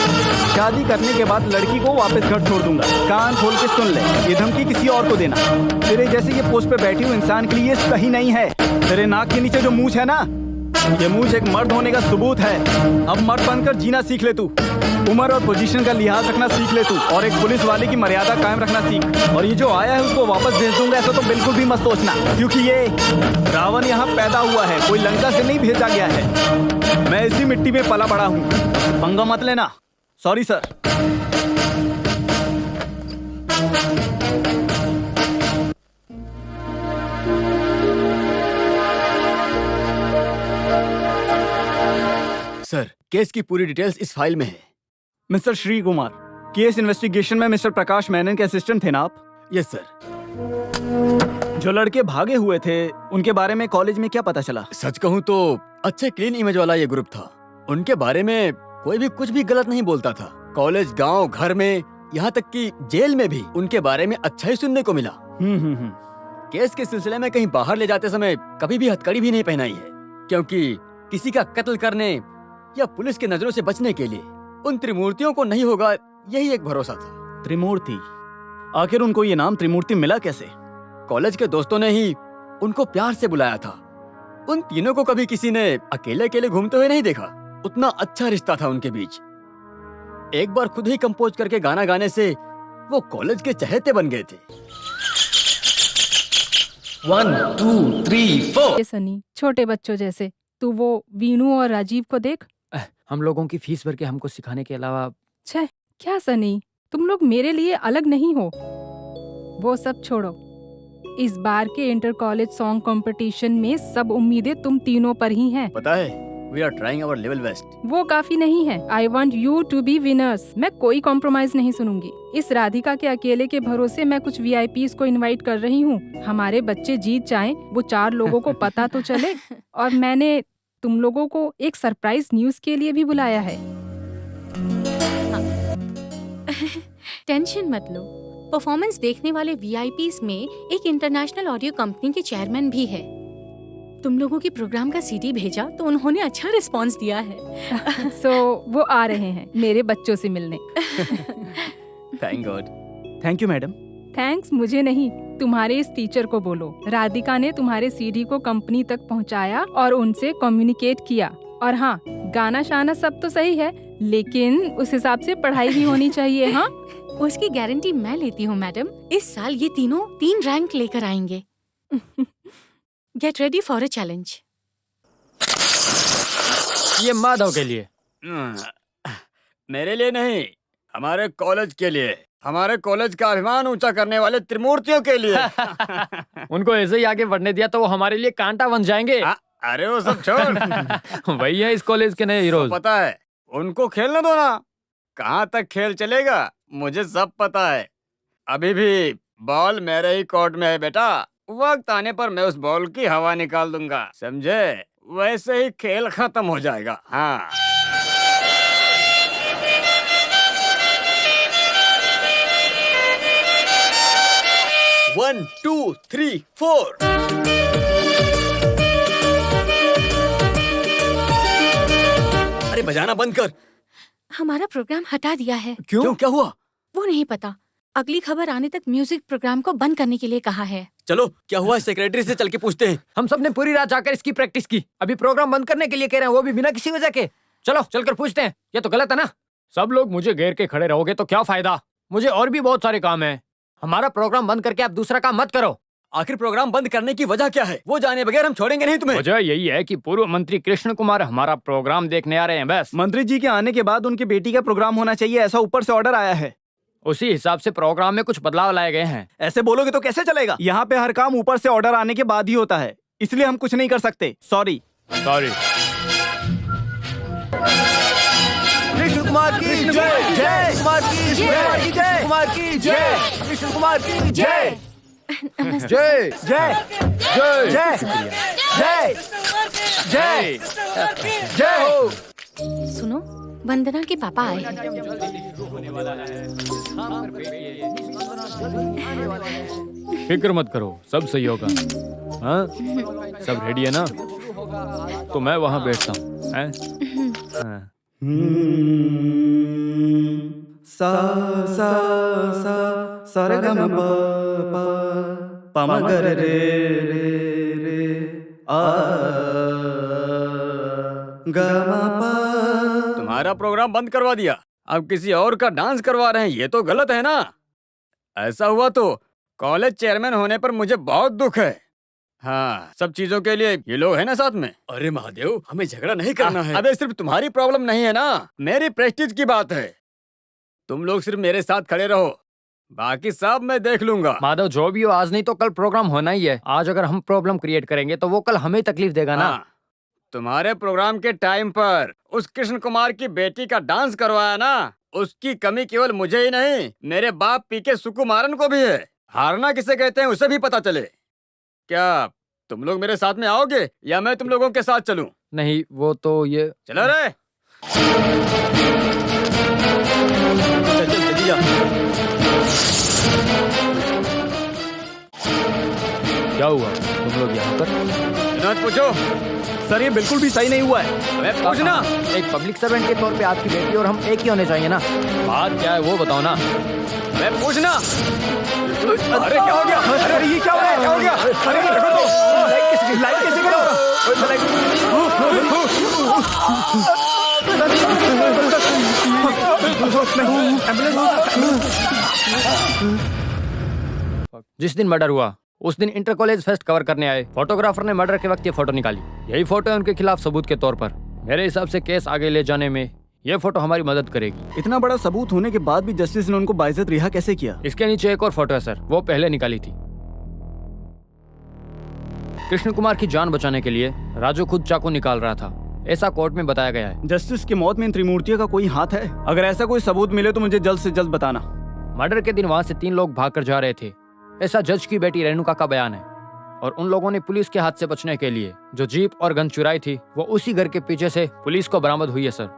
शादी करने के बाद लड़की को वापस घर छोड़ दूंगा। कान खोल के सुन ले, ये धमकी किसी और को देना। तेरे जैसे ये पोस्ट पे बैठी हुई इंसान के लिए ये सही नहीं है। तेरे नाक के नीचे जो मूंछ है ना, ये मूंछ एक मर्द होने का सबूत है। अब मर्द बनकर जीना सीख ले तू। उम्र और पोजीशन का लिहाज रखना सीख ले तू, और एक पुलिस वाले की मर्यादा कायम रखना सीख। और ये जो आया है उसको वापस भेज दूंगा, ऐसा तो बिल्कुल भी मत सोचना, क्योंकि ये रावण यहाँ पैदा हुआ है, कोई लंका से नहीं भेजा गया है। मैं इसी मिट्टी में पला बड़ा हूँ, पंगा मत लेना। Sorry sir. सर, केस की पूरी डिटेल्स इस फाइल में है। Mister Shri Kumar, case investigation में मिस्टर प्रकाश मेनन के असिस्टेंट थे ना आप? Yes sir. जो लड़के भागे हुए थे उनके बारे में कॉलेज में क्या पता चला? सच कहूँ तो अच्छे क्लीन इमेज वाला ये ग्रुप था। उनके बारे में कोई भी कुछ भी गलत नहीं बोलता था। कॉलेज, गांव, घर में, यहाँ तक कि जेल में भी उनके बारे में अच्छा ही सुनने को मिला। केस के सिलसिले में कहीं बाहर ले जाते समय कभी भी हथकड़ी भी नहीं पहनाई है, क्योंकि किसी का कत्ल करने या पुलिस की नजरों से बचने के लिए उन त्रिमूर्तियों को नहीं होगा, यही एक भरोसा था। त्रिमूर्ति? आखिर उनको ये नाम त्रिमूर्ति मिला कैसे? कॉलेज के दोस्तों ने ही उनको प्यार से बुलाया था। उन तीनों को कभी किसी ने अकेले अकेले घूमते हुए नहीं देखा। उतना अच्छा रिश्ता था उनके बीच। एक बार खुद ही कंपोज करके गाना गाने से वो कॉलेज के चहेते बन गए थे। 1 2 3 4। ये सनी, छोटे बच्चों जैसे तू वो वीनू और राजीव को देख। हम लोगों की फीस भर के हमको सिखाने के अलावा। छे, क्या सनी, तुम लोग मेरे लिए अलग नहीं हो। वो सब छोड़ो, इस बार के इंटर कॉलेज सॉन्ग कंपटीशन में सब उम्मीदें तुम तीनों पर ही हैं। पता है, we are trying our level best. वो काफी नहीं है। I want you to be winners. मैं कोई कॉम्प्रोमाइज नहीं सुनूंगी। इस राधिका के अकेले के भरोसे मैं कुछ VIPs को इनवाइट कर रही हूँ। हमारे बच्चे जीत जाएं, वो 4 लोगों को पता तो चले। और मैंने तुम लोगों को एक सरप्राइज न्यूज के लिए भी बुलाया है। टेंशन मत लो, परफॉर्मेंस देखने वाले VIPs में एक इंटरनेशनल ऑडियो कंपनी के चेयरमैन भी है। तुम लोगों की प्रोग्राम का CD भेजा तो उन्होंने अच्छा रिस्पांस दिया है। सो वो आ रहे हैं मेरे बच्चों से मिलने। Thank God. Thank you madam. Thanks मुझे नहीं, तुम्हारे इस टीचर को बोलो। राधिका ने तुम्हारे CD को कंपनी तक पहुंचाया और उनसे कम्युनिकेट किया। और हाँ, गाना शाना सब तो सही है, लेकिन उस हिसाब से पढ़ाई भी होनी चाहिए। हाँ, उसकी गारंटी मैं लेती हूँ मैडम। इस साल ये तीनों 3 रैंक लेकर आएंगे। Get ready for a challenge. ये माधव के लिए। मेरे लिए नहीं, हमारे कॉलेज के लिए, हमारे कॉलेज का अभिमान ऊंचा करने वाले त्रिमूर्तियों के लिए। उनको ऐसे ही आगे बढ़ने दिया तो वो हमारे लिए कांटा बन जाएंगे। अरे वो सब छोड़। वही है इस कॉलेज के नए हीरोज। पता है, उनको खेलने दो ना। कहाँ तक खेल चलेगा मुझे सब पता है। अभी भी बॉल मेरे ही कोर्ट में है बेटा। वक्त आने पर मैं उस बॉल की हवा निकाल दूंगा, समझे? वैसे ही खेल खत्म हो जाएगा। हाँ, One, 2, 3, 4। अरे बजाना बंद कर। हमारा प्रोग्राम हटा दिया है। क्यों? क्या हुआ? वो नहीं पता। अगली खबर आने तक म्यूजिक प्रोग्राम को बंद करने के लिए कहा है। चलो, क्या हुआ सेक्रेटरी से चल के पूछते हैं। हम सब ने पूरी रात जाकर इसकी प्रैक्टिस की, अभी प्रोग्राम बंद करने के लिए कह रहे हैं, वो भी बिना किसी वजह के। चलो चलकर पूछते हैं। ये तो गलत है ना? सब लोग मुझे घेर के खड़े रहोगे तो क्या फायदा? मुझे और भी बहुत सारे काम है। हमारा प्रोग्राम बंद करके आप दूसरा काम मत करो। आखिर प्रोग्राम बंद करने की वजह क्या है? वो जाने बगैर हम छोड़ेंगे नहीं तुम्हें। वजह यही है कि पूर्व मंत्री कृष्ण कुमार हमारा प्रोग्राम देखने आ रहे हैं। बस मंत्री जी के आने के बाद उनकी बेटी का प्रोग्राम होना चाहिए, ऐसा ऊपर से ऑर्डर आया है। उसी हिसाब से प्रोग्राम में कुछ बदलाव लाए गए हैं। ऐसे बोलोगे तो कैसे चलेगा? यहाँ पे हर काम ऊपर से ऑर्डर आने के बाद ही होता है, इसलिए हम कुछ नहीं कर सकते। सॉरी। कृष्ण कुमार की जय, जय कुमार की जय, कुमार की जय, कृष्ण कुमार की जय। जय जय जय जय जय जय जय हो। सुनो, वंदना के पापा आए हैं। फिक्र मत करो, सब सही होगा। हाँ, सब रेडी है ना? तो मैं वहाँ बैठता हूँ। हैं? हाँ। सा सा सा सा रे ग म प प म ग रे रे रे आ ग म प। तुम्हारा प्रोग्राम बंद करवा दिया, अब किसी और का डांस करवा रहे हैं, ये तो गलत है ना। ऐसा हुआ तो कॉलेज चेयरमैन होने पर मुझे बहुत दुख है। हाँ, सब चीजों के लिए ये लोग हैं ना साथ में। अरे महादेव, हमें झगड़ा नहीं करना है। अबे सिर्फ तुम्हारी प्रॉब्लम नहीं है ना, मेरी प्रेस्टीज की बात है। तुम लोग सिर्फ मेरे साथ खड़े रहो, बाकी सब मैं देख लूंगा। माधव, जो भी हो, आज नहीं तो कल प्रोग्राम होना ही है। आज अगर हम प्रॉब्लम क्रिएट करेंगे तो वो कल हमें तकलीफ देगा ना। हाँ, तुम्हारे प्रोग्राम के टाइम पर उस कृष्ण कुमार की बेटी का डांस करवाया ना, उसकी कमी केवल मुझे ही नहीं, मेरे बाप पीके सुकुमारन को भी है। हारना किसे कहते हैं उसे भी पता चले। क्या तुम लोग मेरे साथ में आओगे या मैं तुम लोगों के साथ चलूं? नहीं, वो तो ये। चलो रे, चल चल जल्दी जा। क्या हुआ, तुम लोग यहाँ पर? मत पूछो। सर, ये बिल्कुल भी सही नहीं हुआ है। अबे पूछना। एक पब्लिक सर्वेंट के तौर पे आपकी बेटी और हम एक ही होने चाहिए ना। बात क्या है वो बताओ ना। अबे पूछना। अरे क्या हो गया? अरे ये क्या हो रहा है? क्या हो गया? अरे देखो तो, लाइट कैसे जिस दिन मर्डर हुआ उस दिन इंटर कॉलेज फेस्ट कवर करने आए फोटोग्राफर ने मर्डर के वक्त ये फोटो निकाली। यही फोटो है उनके खिलाफ सबूत के तौर पर। मेरे हिसाब से केस आगे ले जाने में ये फोटो हमारी मदद करेगी। इतना बड़ा सबूत होने के बाद भी जस्टिस ने उनको बाइज्जत रिहा कैसे किया? इसके नीचे एक और फोटो है सर, वो पहले निकाली थी। कृष्ण कुमार की जान बचाने के लिए राजू खुद चाकू निकाल रहा था, ऐसा कोर्ट में बताया गया है। जस्टिस की मौत में इन त्रिमूर्तियों का कोई हाथ है? अगर ऐसा कोई सबूत मिले तो मुझे जल्द से जल्द बताना। मर्डर के दिन वहां से 3 लोग भागकर जा रहे थे, ऐसा जज की बेटी रेणुका का बयान है। और उन लोगों ने पुलिस के हाथ से बचने के लिए जो जीप और गन चुराई थी वो उसी घर के पीछे से पुलिस को बरामद हुई है सर।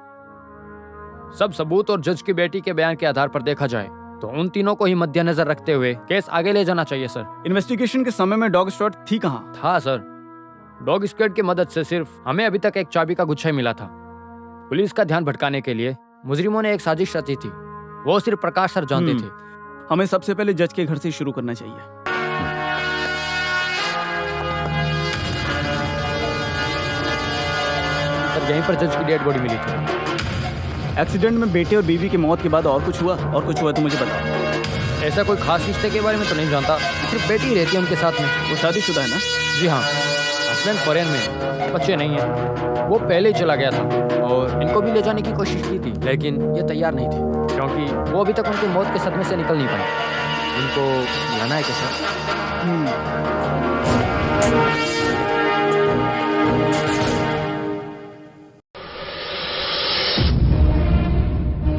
सब सबूत और जज की बेटी के बयान के आधार पर देखा जाए तो उन तीनों को ही मद्देनजर रखते हुए केस आगे ले जाना चाहिए सर। इन्वेस्टिगेशन के समय में डॉग स्क्वाड थी कहाँ? था सर, डॉग स्क्वाड की मदद से सिर्फ हमें अभी तक एक चाबी का गुच्छा ही मिला था। पुलिस का ध्यान भटकाने के लिए मुजरिमों ने एक साजिश रची थी, वो सिर्फ प्रकाश सर जानते थे। हमें सबसे पहले जज के घर से शुरू करना चाहिए। सर, यहीं पर जज की डेड बॉडी मिली थी। एक्सीडेंट में बेटे और बीवी की मौत के बाद और कुछ हुआ? और कुछ हुआ तो मुझे बताओ। ऐसा कोई खास रिश्ते के बारे में तो नहीं जानता, सिर्फ बेटी ही रहती है उनके साथ में। वो शादीशुदा है ना? जी हाँ, हस्बैंड फॉरेन में, बच्चे नहीं हैं। वो पहले ही चला गया था और इनको भी ले जाने की कोशिश की थी लेकिन ये तैयार नहीं थे क्योंकि वो अभी तक उनकी मौत के सदमे से निकल नहीं पाए। उनको लाना है कैसा?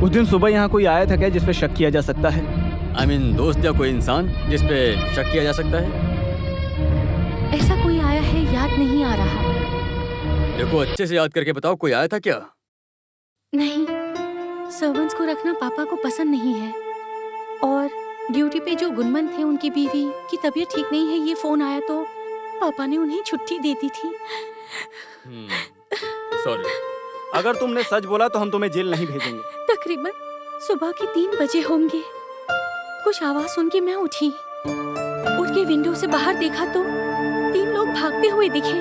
उस दिन सुबह यहाँ कोई आया था क्या जिस पे शक किया जा सकता है? I mean, दोस्त या कोई इंसान जिस पे शक किया जा सकता है? ऐसा कोई आया है, याद नहीं आ रहा। देखो अच्छे से याद करके बताओ, कोई आया था क्या? नहीं, सर्वेंट्स को रखना पापा को पसंद नहीं है और ड्यूटी पे जो गुनमन थे उनकी बीवी की तबीयत ठीक नहीं है, ये फोन आया तो पापा ने उन्हें छुट्टी दे दी थी। सॉरी। अगर तुमने सच बोला तो हम तुम्हें जेल नहीं भेजेंगे। तकरीबन सुबह के 3 बजे होंगे। कुछ आवाज सुन के मैं उठी, उठ के विंडो से बाहर देखा तो 3 लोग भागते हुए दिखे।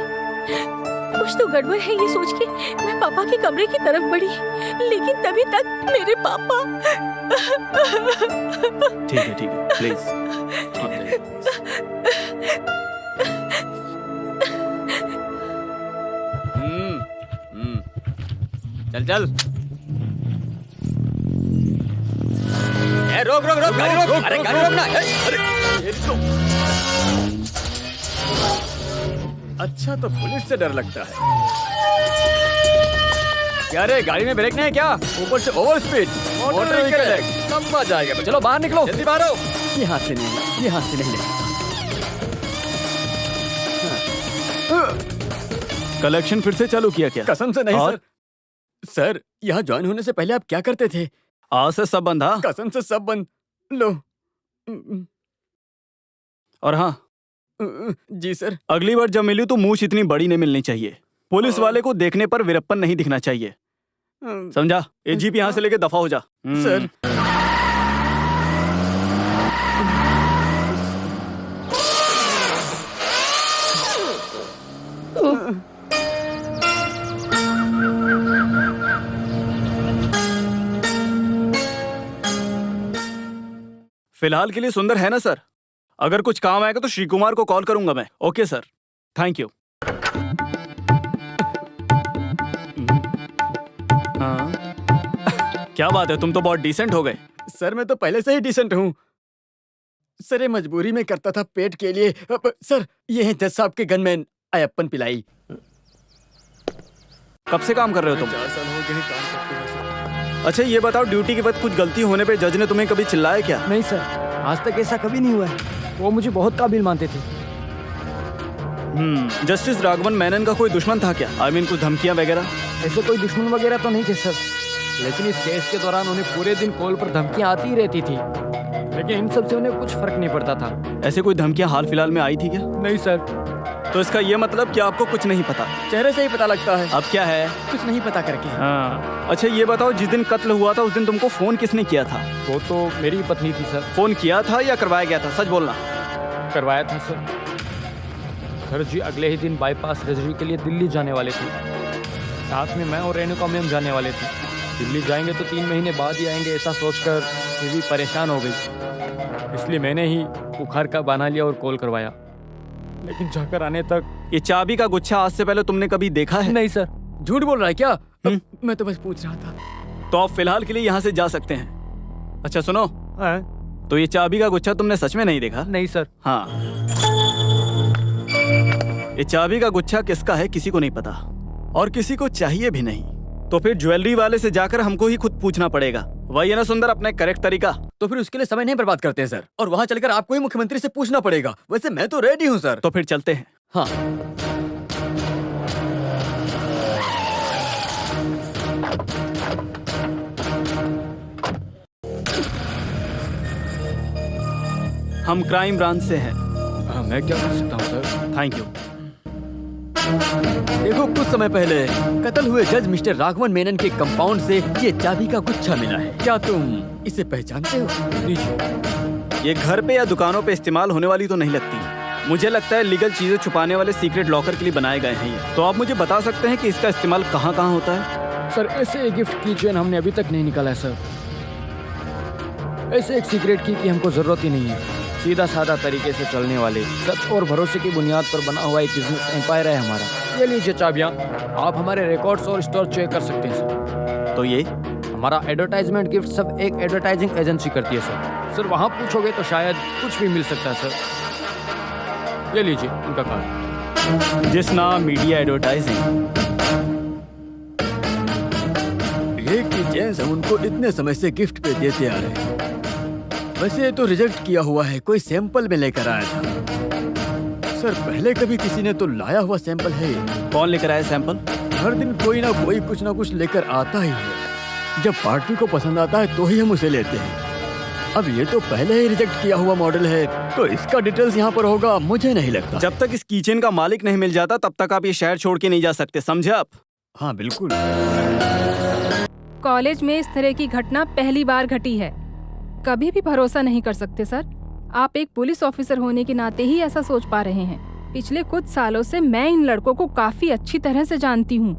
कुछ तो गड़बड़ है ये सोच के मैं पापा के कमरे की तरफ बढ़ी, लेकिन तभी तक मेरे पापा। ठीक है प्लीज। चल चल। ए, रोक गाड़ी रोक। अरे गाड़ी रोकना। अरे ये तो अच्छा, तो पुलिस से डर लगता है क्या? रे गाड़ी में ब्रेक नहीं है क्या? ऊपर से ओवर स्पीड, मोटर व्हीकल है, लंबा जाएगा। चलो बाहर निकलो, जल्दी बाहर आओ। यहाँ से नहीं ले सकता। कलेक्शन फिर से चालू किया क्या? कसम से नहीं और? सर यहाँ ज्वाइन होने से पहले आप क्या करते थे? आज से सब बंद। हाँ? कसम से सब बंद। लो। और हाँ, जी सर। अगली बार जब मिली तो मूछ इतनी बड़ी नहीं मिलनी चाहिए। पुलिस वाले को देखने पर वीरप्पन नहीं दिखना चाहिए, समझा? ये जीप यहाँ से लेके दफा हो जा। सर। फिलहाल के लिए सुंदर है ना सर? अगर कुछ काम आएगा तो श्री कुमार को कॉल करूंगा मैं। Okay sir, thank you. हाँ क्या बात है, तुम तो बहुत डिसेंट हो गए। सर मैं तो पहले से ही डिसेंट हूँ सर, ये मजबूरी में करता था पेट के लिए। सर ये है जज साहब के गनमैन अयप्पन पिलाई। कब से काम कर रहे हो तुम? 4 साल हो गए काम करते हुए सर। अच्छा ये बताओ, ड्यूटी के वक्त कुछ गलती होने पे जज ने तुम्हें कभी चिल्लाया क्या? नहीं सर, आज तक ऐसा कभी नहीं हुआ है। वो मुझे बहुत काबिल मानते थे। जस्टिस राघवन मेनन का कोई दुश्मन था क्या? आई मीन कुछ धमकियां वगैरह? ऐसे कोई दुश्मन वगैरह तो नहीं थे सर, लेकिन इस केस के दौरान उन्हें पूरे दिन कॉल पर धमकियां आती ही रहती थी, लेकिन इन सब से उन्हें कुछ फर्क नहीं पड़ता था। ऐसे कोई धमकियां हाल फिलहाल में आई थी क्या? नहीं सर। तो इसका ये मतलब कि आपको कुछ नहीं पता? चेहरे से ही पता लगता है। अब क्या है? कुछ नहीं पता करके। हाँ। अच्छा ये बताओ, जिस दिन कत्ल हुआ था उस दिन तुमको फोन किसने किया था? वो तो मेरी पत्नी थी सर। फोन किया था या करवाया गया था, सच बोलना। करवाया था सर। सर जी अगले ही दिन बाईपास सर्जरी के लिए दिल्ली जाने वाले थे। साथ में मैं और रेणुका मैम जाने वाले थे। दिल्ली जाएंगे तो 3 महीने बाद ही आएंगे, ऐसा सोचकर बीवी परेशान हो गई, इसलिए मैंने ही बुखार का बहाना लिया और कॉल करवाया। लेकिन जाकर आने तक ये चाबी का गुच्छा आज से पहले तुमने कभी देखा है? नहीं सर। झूठ बोल रहा है क्या? मैं तो बस पूछ रहा था। तो आप फिलहाल के लिए यहाँ से जा सकते हैं। अच्छा सुनो, तो ये चाबी का गुच्छा तुमने सच में नहीं देखा? नहीं सर। हाँ, ये चाबी का गुच्छा किसका है किसी को नहीं पता, और किसी को चाहिए भी नहीं। तो फिर ज्वेलरी वाले से जाकर हमको ही खुद पूछना पड़ेगा, वही है ना सुंदर अपने करेक्ट तरीका? तो फिर उसके लिए समय नहीं बर्बाद करते हैं सर, और वहाँ चलकर आपको ही मुख्यमंत्री से पूछना पड़ेगा। वैसे मैं तो रेडी हूँ सर। तो फिर चलते हैं। हाँ। हम क्राइम ब्रांच से हैं। हाँ, मैं क्या कर सकता हूँ सर? Thank you. देखो कुछ समय पहले कत्ल हुए जज मिस्टर राघवन मेनन के कंपाउंड से ये चाबी का गुच्छा मिला है। क्या तुम इसे पहचानते हो? ये घर पे या दुकानों पे इस्तेमाल होने वाली तो नहीं लगती। मुझे लगता है लीगल चीजें छुपाने वाले सीक्रेट लॉकर के लिए बनाए गए हैं ये। तो आप मुझे बता सकते हैं कि इसका इस्तेमाल कहाँ कहाँ होता है? सर ऐसे गिफ्ट की चेन हमने अभी तक नहीं निकाला है सर। ऐसे एक सीक्रेट की हमको जरूरत ही नहीं है। सीधा साधा तरीके से चलने वाले, सच और भरोसे की बुनियाद पर बना हुआ एक बिजनेस एम्पायर है हमारा। ये लीजिए चाबियाँ, आप हमारे रिकॉर्ड्स और स्टोर चेक कर सकते हैं सर। तो ये हमारा एडवर्टाइजमेंट गिफ्ट सब एक एडवर्टाइजिंग एजेंसी करती है सर। सर वहाँ पूछोगे तो शायद कुछ भी मिल सकता है सर। ये लीजिए उनका कार्ड। जिस नाम मीडिया एडवर्टाइजिंग। ये की चेन्स हम उनको इतने समय से गिफ्ट पे देते आ रहे हैं। वैसे ये तो रिजेक्ट किया हुआ है, कोई सैंपल में लेकर आया था सर। पहले कभी किसी ने तो लाया हुआ सैंपल है। कौन लेकर आया सैंपल? हर दिन कोई ना कोई कुछ ना कुछ लेकर आता ही है। जब पार्टी को पसंद आता है तो ही हम उसे लेते हैं। अब ये तो पहले ही रिजेक्ट किया हुआ मॉडल है, तो इसका डिटेल्स यहाँ पर होगा मुझे नहीं लगता। जब तक इस किचन का मालिक नहीं मिल जाता तब तक आप ये शहर छोड़ के नहीं जा सकते, समझे आप? हाँ बिल्कुल। कॉलेज में इस तरह की घटना पहली बार घटी है। कभी भी भरोसा नहीं कर सकते सर। आप एक पुलिस ऑफिसर होने के नाते ही ऐसा सोच पा रहे हैं। पिछले कुछ सालों से मैं इन लड़कों को काफी अच्छी तरह से जानती हूँ।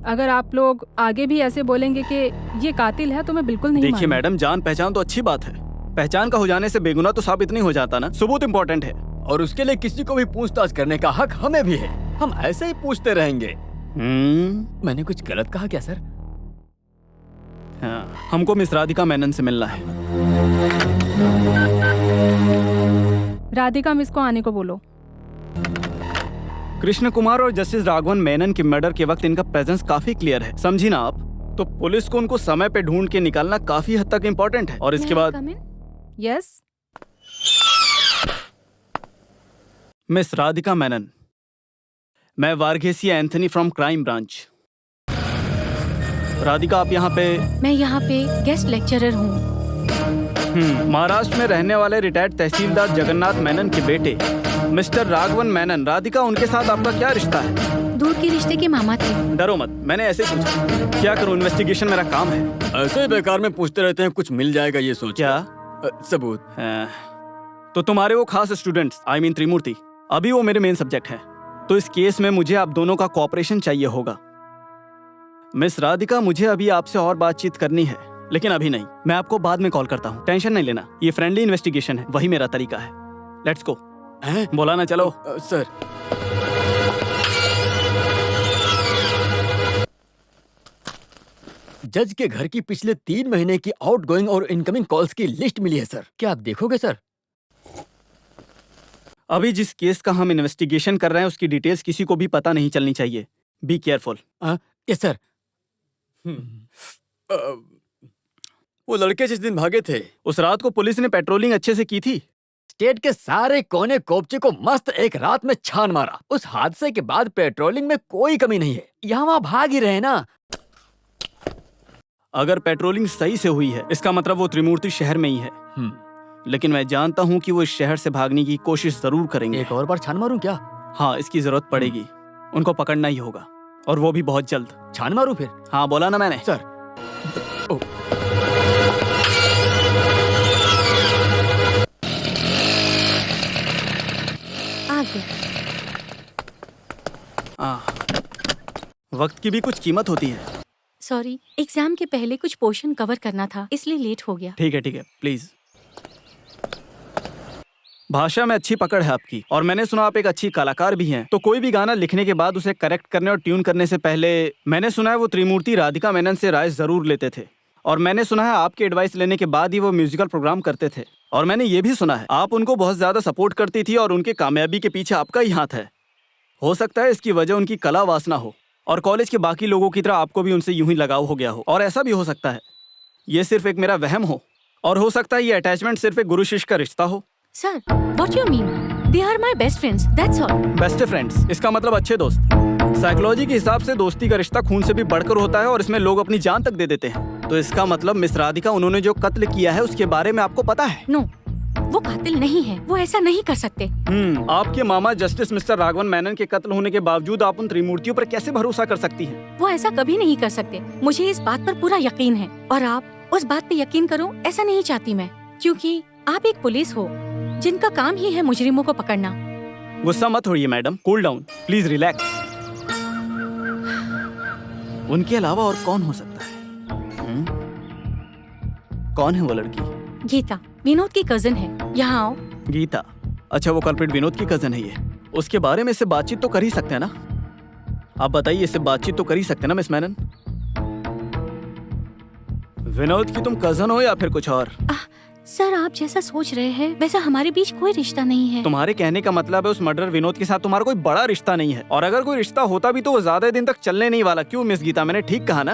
अगर आप लोग आगे भी ऐसे बोलेंगे कि ये कातिल है तो मैं बिल्कुल नहीं। देखिए मैडम, जान पहचान तो अच्छी बात है, पहचान का हो जाने से बेगुनाह तो साबित नहीं हो जाता ना। सबूत इम्पोर्टेंट है, और उसके लिए किसी को भी पूछताछ करने का हक हमें भी है। हम ऐसे ही पूछते रहेंगे। मैंने कुछ गलत कहा क्या सर? हाँ, हमको मिस राधिका मेनन से मिलना है। राधिका मिस को आने को बोलो। कृष्ण कुमार और जस्टिस राघवन मेनन के मर्डर के वक्त इनका प्रेजेंस काफी क्लियर है, समझी ना आप? तो पुलिस को उनको समय पे ढूंढ के निकालना काफी हद तक इम्पोर्टेंट है। और इसके बाद यस, मिस राधिका मेनन, मैं Varghese Anthony from crime branch. Radhika, आप यहाँ पे? मैं यहाँ पे गेस्ट लेक्चरर हूँ। महाराष्ट्र में रहने वाले रिटायर्ड तहसीलदार जगन्नाथ मेनन के बेटे मिस्टर राघवन मेनन। राधिका, उनके साथ आपका क्या रिश्ता है? दूर के रिश्ते के मामा थे। डरो मत, मैंने ऐसे पूछा। क्या करूं, इन्वेस्टिगेशन मेरा काम है। ऐसे बेकार में पूछते रहते हैं, कुछ मिल जाएगा ये सोच। क्या सबूत? तो तुम्हारे वो खास स्टूडेंट्स, आई मीन त्रिमूर्ति, अभी वो मेरे मेन सब्जेक्ट हैं। तो इस केस में मुझे आप दोनों का कोऑपरेशन चाहिए होगा। मिस राधिका, मुझे अभी आपसे और बातचीत करनी है, लेकिन अभी नहीं। मैं आपको बाद में कॉल करता हूँ, टेंशन नहीं लेना। ये फ्रेंडली इन्वेस्टिगेशन है, वही मेरा तरीका है। Let's go. बोला ना, चलो। सर, जज के घर की पिछले 3 महीने की आउटगोइंग और इनकमिंग कॉल्स की लिस्ट मिली है सर। क्या आप देखोगे सर? अभी जिस केस का हम इन्वेस्टिगेशन कर रहे हैं उसकी डिटेल्स किसी को भी पता नहीं चलनी चाहिए। Be careful. Yes sir. वो लड़के जिस दिन भागे थे, उस रात को पुलिस ने पेट्रोलिंग अच्छे से की थी। स्टेट के सारे कोने कोपचे को मस्त एक रात में छान मारा। उस हादसे के बाद पेट्रोलिंग में कोई कमी नहीं है। यहाँ वहाँ भाग ही रहे ना। अगर पेट्रोलिंग सही से हुई है, इसका मतलब वो त्रिमूर्ति शहर में ही है। लेकिन मैं जानता हूँ कि वो इस शहर से भागने की कोशिश जरूर करेंगे। एक और बार छान मारूं क्या? हाँ, इसकी जरूरत पड़ेगी। उनको पकड़ना ही होगा, और वो भी बहुत जल्द। छान मारूं फिर? हाँ, बोला ना मैंने। सर। वक्त की भी कुछ कीमत होती है। सॉरी, एग्जाम के पहले कुछ पोर्शन कवर करना था, इसलिए लेट हो गया। ठीक है प्लीज। भाषा में अच्छी पकड़ है आपकी, और मैंने सुना आप एक अच्छी कलाकार भी हैं। तो कोई भी गाना लिखने के बाद उसे करेक्ट करने और ट्यून करने से पहले, मैंने सुना है वो त्रिमूर्ति राधिका मेनन से राय जरूर लेते थे। और मैंने सुना है आपकी एडवाइस लेने के बाद ही वो म्यूजिकल प्रोग्राम करते थे। और मैंने ये भी सुना है आप उनको बहुत ज्यादा सपोर्ट करती थी, और उनके कामयाबी के पीछे आपका ही हाथ है। हो सकता है इसकी वजह उनकी कला वासना हो, और कॉलेज के बाकी लोगों की तरह आपको भी उनसे यूं ही लगाव हो गया हो। और ऐसा भी हो सकता है ये सिर्फ एक मेरा वहम हो, और हो सकता है ये अटैचमेंट सिर्फ एक गुरु शिष्य का रिश्ता हो। Sir, what you mean? They are my best friends, that's all. Best friends, इसका मतलब अच्छे दोस्त। साइकोलॉजी के हिसाब से दोस्ती का रिश्ता खून से भी बढ़कर होता है, और इसमें लोग अपनी जान तक दे देते हैं। तो इसका मतलब मिस राधिका, उन्होंने जो कत्ल किया है उसके बारे में आपको पता है? नो, वो कातिल नहीं है, वो ऐसा नहीं कर सकते। आपके मामा जस्टिस मिस्टर राघवन मेनन के कत्ल होने के बावजूद आप उन त्रिमूर्तियों पर कैसे भरोसा कर सकती हैं? वो ऐसा कभी नहीं कर सकते, मुझे इस बात पर पूरा यकीन है। और आप उस बात पे यकीन करो, ऐसा नहीं चाहती मैं, क्योंकि आप एक पुलिस हो जिनका काम ही है मुजरिमों को पकड़ना। गुस्सा मत होइए madam, cool down, please relax. उनके अलावा और कौन हो सकता है? कौन है वो लड़की? गीता, विनोद की कजन है। यहाँ आओ। गीता? अच्छा, वो कल्प्रिट विनोद की कजन है ये। उसके बारे में इससे बातचीत तो कर ही सकते हैं ना? आप बताइए, इससे बातचीत तो कर ही सकते हैं ना मिस मेनन? विनोद की तुम कजन हो या फिर कुछ और? सर, आप जैसा सोच रहे हैं वैसा हमारे बीच कोई रिश्ता नहीं है। तुम्हारे कहने का मतलब है उस मर्डर विनोद के साथ तुम्हारा कोई बड़ा रिश्ता नहीं है, और अगर कोई रिश्ता होता भी तो वो ज्यादा दिन तक चलने नहीं वाला। क्यों मिस गीता, मैंने ठीक कहा ना?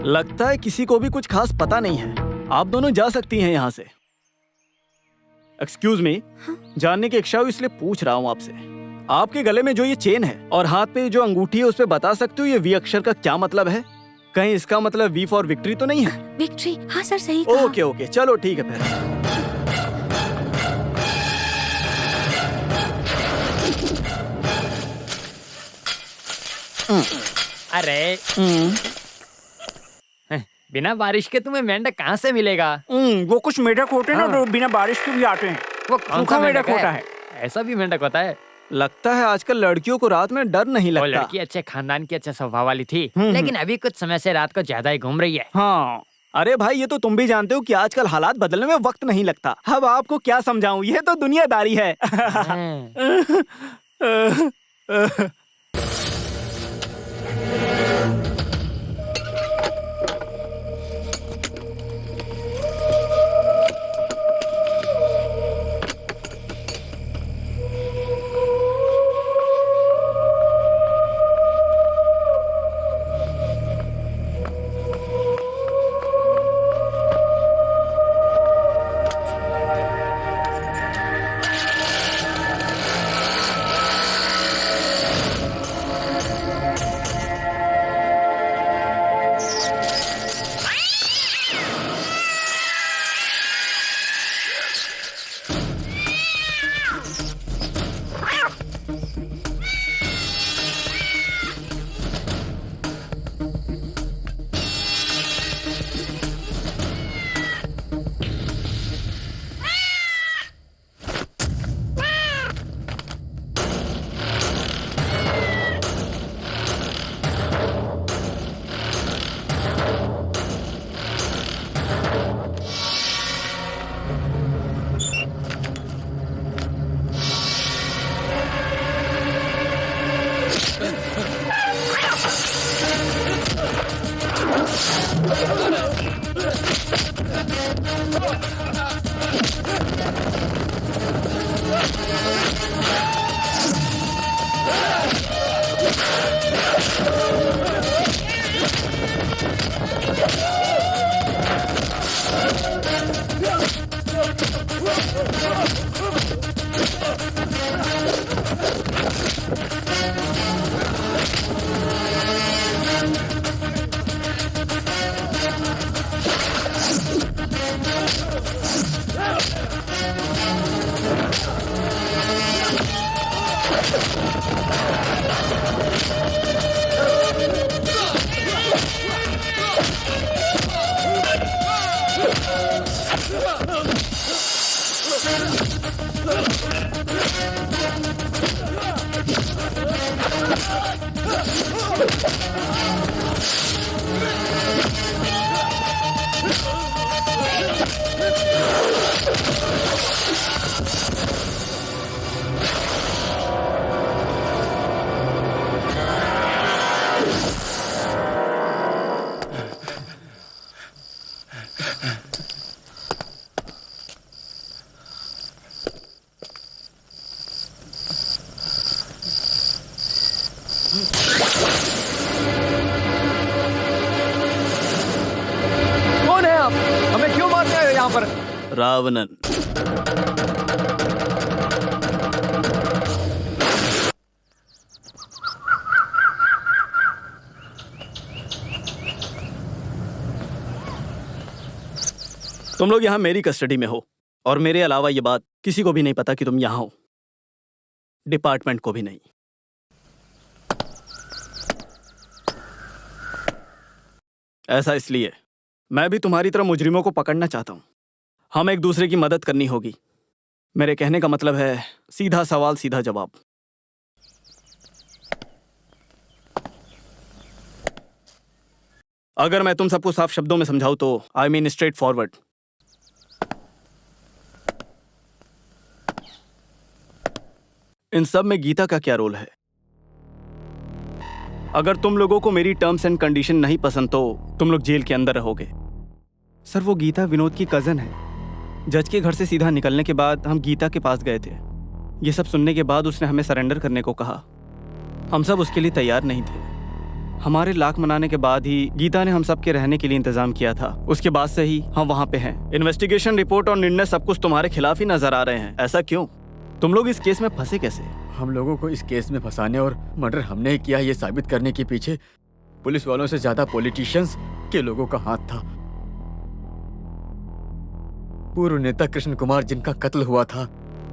लगता है किसी को भी कुछ खास पता नहीं है। आप दोनों जा सकती हैं यहाँ से। एक्सक्यूज मी, जानने की इच्छा हुई इसलिए पूछ रहा हूँ आपसे। आपके गले में जो ये चेन है और हाथ पे जो अंगूठी है, उस पे बता सकते हो ये वी अक्षर का क्या मतलब है? कहीं इसका मतलब वी फॉर विक्ट्री तो नहीं है? विक्ट्री? हाँ सर, सही कहा। ओके, चलो ठीक है फिर। अरे बिना बारिश के तुम्हें मेंढक कहाँ से मिलेगा? वो कुछ मेढक होते हैं ना, जो बिना बारिश के भी आते हैं। वो कौन सा मेंढक होता है? ऐसा भी मेंढक होता है? लगता है आजकल लड़कियों को रात में डर नहीं वो लगता। लड़की अच्छे खानदान की, अच्छे स्वभाव वाली थी, लेकिन अभी कुछ समय से रात को ज्यादा ही घूम रही है। हाँ, अरे भाई, ये तो तुम भी जानते हो कि आजकल हालात बदलने में वक्त नहीं लगता। अब आपको क्या समझाऊं, ये तो दुनियादारी है। कौन है आप? हमें क्यों मारते हैं यहाँ पर? रावणन। तुम लोग यहाँ मेरी कस्टडी में हो और मेरे अलावा ये बात किसी को भी नहीं पता कि तुम यहाँ हो, डिपार्टमेंट को भी नहीं। ऐसा इसलिए मैं भी तुम्हारी तरह मुजरिमों को पकड़ना चाहता हूं। हम एक दूसरे की मदद करनी होगी। मेरे कहने का मतलब है सीधा सवाल सीधा जवाब। अगर मैं तुम सबको साफ शब्दों में समझाऊं तो आई मीन स्ट्रेट फॉरवर्ड। इन सब में गीता का क्या रोल है? अगर तुम लोगों को मेरी टर्म्स एंड कंडीशन नहीं पसंद तो तुम लोग जेल के अंदर रहोगे। सर, वो गीता विनोद की कजन है। जज के घर से सीधा निकलने के बाद हम गीता के पास गए थे। ये सब सुनने के बाद उसने हमें सरेंडर करने को कहा। हम सब उसके लिए तैयार नहीं थे। हमारे लाख मनाने के बाद ही गीता ने हम सब के रहने के लिए इंतजाम किया था। उसके बाद से ही हम वहाँ पे हैं। इन्वेस्टिगेशन रिपोर्ट और निर्णय सब कुछ तुम्हारे खिलाफ ही नजर आ रहे हैं। ऐसा क्यों? तुम लोग इस केस में फंसे कैसे? हम लोगों को इस केस में फंसाने और मर्डर हमने ही किया ये साबित करने के पीछे पुलिस वालों से ज्यादा पॉलिटिशियंस के लोगों का हाथ था। पूर्व नेता कृष्ण कुमार जिनका कत्ल हुआ था,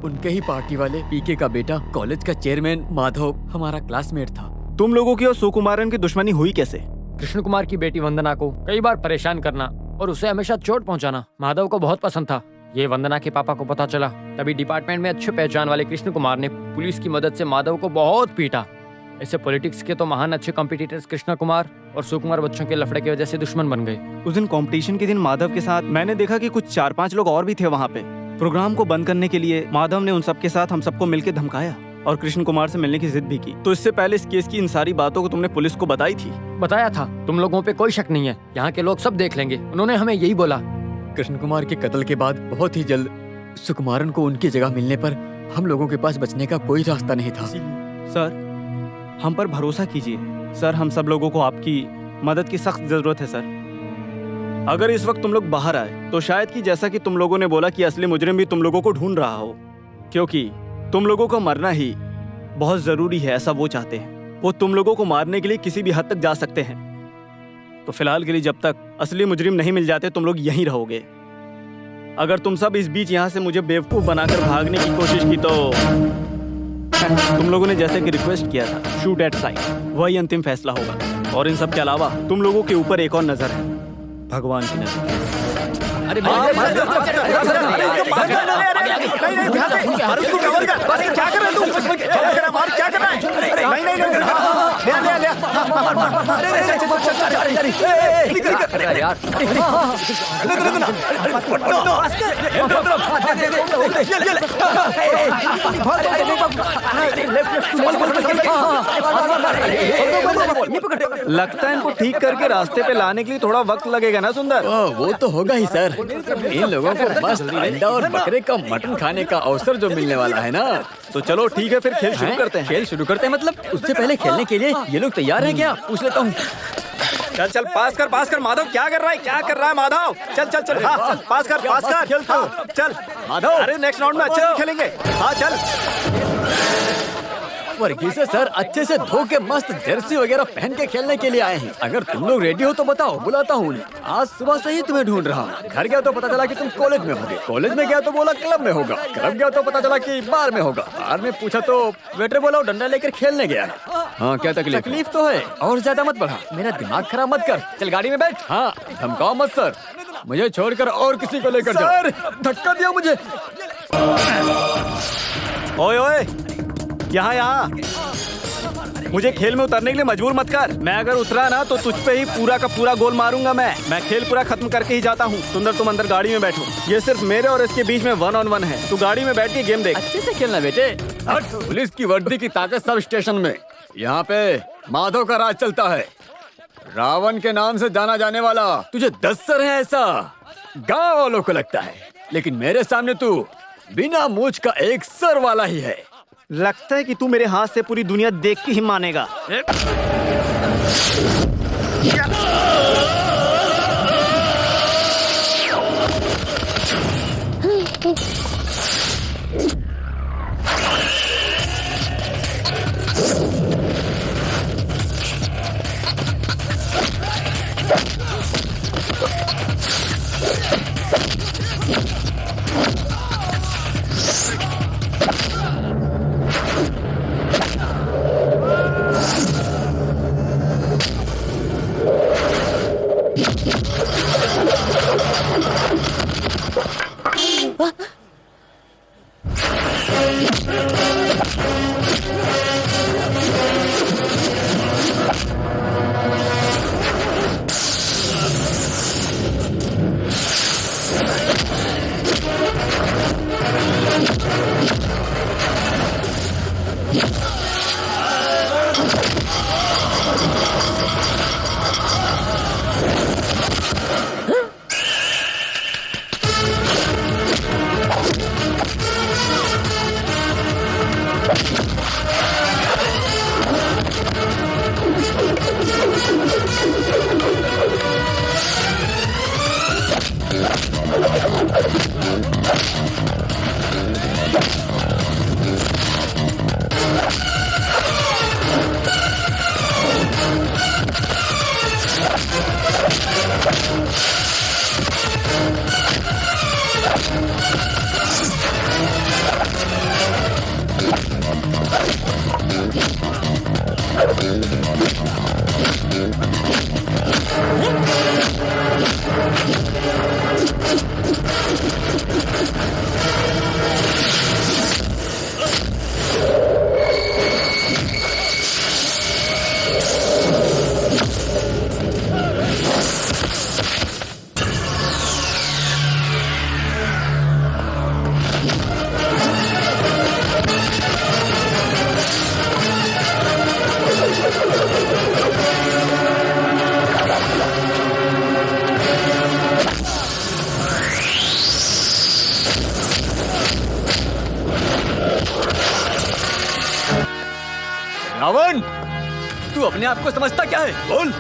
उनके ही पार्टी वाले पीके का बेटा, कॉलेज का चेयरमैन माधव हमारा क्लासमेट था। तुम लोगों की और सुकुमारन की दुश्मनी हुई कैसे? कृष्ण कुमार की बेटी वंदना को कई बार परेशान करना और उसे हमेशा चोट पहुंचाना माधव को बहुत पसंद था। ये वंदना के पापा को पता चला, तभी डिपार्टमेंट में अच्छे पहचान वाले कृष्ण कुमार ने पुलिस की मदद से माधव को बहुत पीटा। ऐसे पॉलिटिक्स के तो महान अच्छे कॉम्पिटिटर्स कृष्ण कुमार और सुकुमार बच्चों के लफड़े की वजह से दुश्मन बन गए। उस दिन कंपटीशन के दिन माधव के साथ मैंने देखा कि कुछ 4-5 लोग और भी थे वहाँ पे। प्रोग्राम को बंद करने के लिए माधव ने उन सब के साथ हम सबको मिलकर धमकाया और कृष्ण कुमार से मिलने की जिद भी की। तो इससे पहले इस केस की इन सारी बातों को तुमने पुलिस को बताई थी? बताया था। तुम लोगों पे कोई शक नहीं है, यहाँ के लोग सब देख लेंगे। उन्होंने हमें यही बोला। कृष्ण कुमार के कत्ल के बाद बहुत ही जल्द सुकुमारन को उनकी जगह मिलने पर हम लोगों के पास बचने का कोई रास्ता नहीं था। सर, हम पर भरोसा कीजिए। सर, हम सब लोगों को आपकी मदद की सख्त जरूरत है सर। अगर इस वक्त तुम लोग बाहर आए तो शायद कि जैसा कि तुम लोगों ने बोला कि असली मुजरिम भी तुम लोगों को ढूंढ रहा हो, क्योंकि तुम लोगों को मरना ही बहुत जरूरी है, ऐसा वो चाहते हैं। वो तुम लोगों को मारने के लिए किसी भी हद तक जा सकते हैं। तो फिलहाल के लिए जब तक असली मुजरिम नहीं मिल जाते तुम लोग यहीं रहोगे। अगर तुम सब इस बीच यहाँ से मुझे बेवकूफ बनाकर भागने की कोशिश की तो तुम लोगों ने जैसे कि रिक्वेस्ट किया था, शूट एट साइट, वही अंतिम फैसला होगा। और इन सब के अलावा तुम लोगों के ऊपर एक और नजर है, भगवान की नजर। अरे लगता है इनको ठीक करके रास्ते पे लाने के लिए थोड़ा वक्त लगेगा ना सुंदर? वो तो होगा ही सर। इन लोगों को मस्त अंडा और बकरे का मटन खाने का अवसर जो मिलने वाला है ना, तो चलो ठीक है, फिर खेल शुरू करते हैं। खेल शुरू करते हैं मतलब? उससे पहले खेलने के लिए ये लोग तैयार हैं क्या? पूछ लेता हूँ। चल चल, पास कर माधव। क्या कर रहा है माधव? चल चल चल, हाँ चल, पास कर खेल चल माधव। अरे नेक्स्ट राउंड में अच्छे से खेलेंगे। हाँ चल। वर्गीस सर अच्छे से धो के मस्त जर्सी वगैरह पहन के खेलने के लिए आए हैं। अगर तुम लोग रेडी हो तो बताओ, बुलाता हूँ उन्हें। आज सुबह से ही तुम्हें ढूंढ रहा हूँ। घर गया तो पता चला कि तुम कॉलेज में होगे, कॉलेज में गया तो बोला क्लब में होगा, क्लब गया तो पता चला कि बार में होगा, बार में पूछा तो वेटर बोला डंडा लेकर खेलने गया। हाँ क्या तकलीफ तो है, और ज्यादा मत बढ़ा, मेरा दिमाग खराब मत कर। चल गाड़ी में बैठ। हाँ धमकाओ मत सर, मुझे छोड़कर और किसी को लेकर जाओ। सर धक्का दिया मुझे। ओए यहाँ मुझे खेल में उतरने के लिए मजबूर मत कर। मैं अगर उतरा ना तो तुझ पे ही पूरा का पूरा गोल मारूंगा। मैं खेल पूरा खत्म करके ही जाता हूँ। सुंदर तुम अंदर गाड़ी में बैठो, ये सिर्फ मेरे और इसके बीच में 1-on-1 है। तू गाड़ी में बैठ के गेम देख। अच्छे से खेलना बेटे। पुलिस की वर्दी की ताकत सब स्टेशन में। यहाँ पे माधव का राज चलता है, रावण के नाम से जाना जाने वाला। तुझे 10 सर है ऐसा गाँव वालों को लगता है, लेकिन मेरे सामने तू बिना मूछ का एक सर वाला ही है। लगता है कि तू मेरे हाथ से पूरी दुनिया देख के ही मानेगा। रावण, तू अपने आप को समझता क्या है? बोल।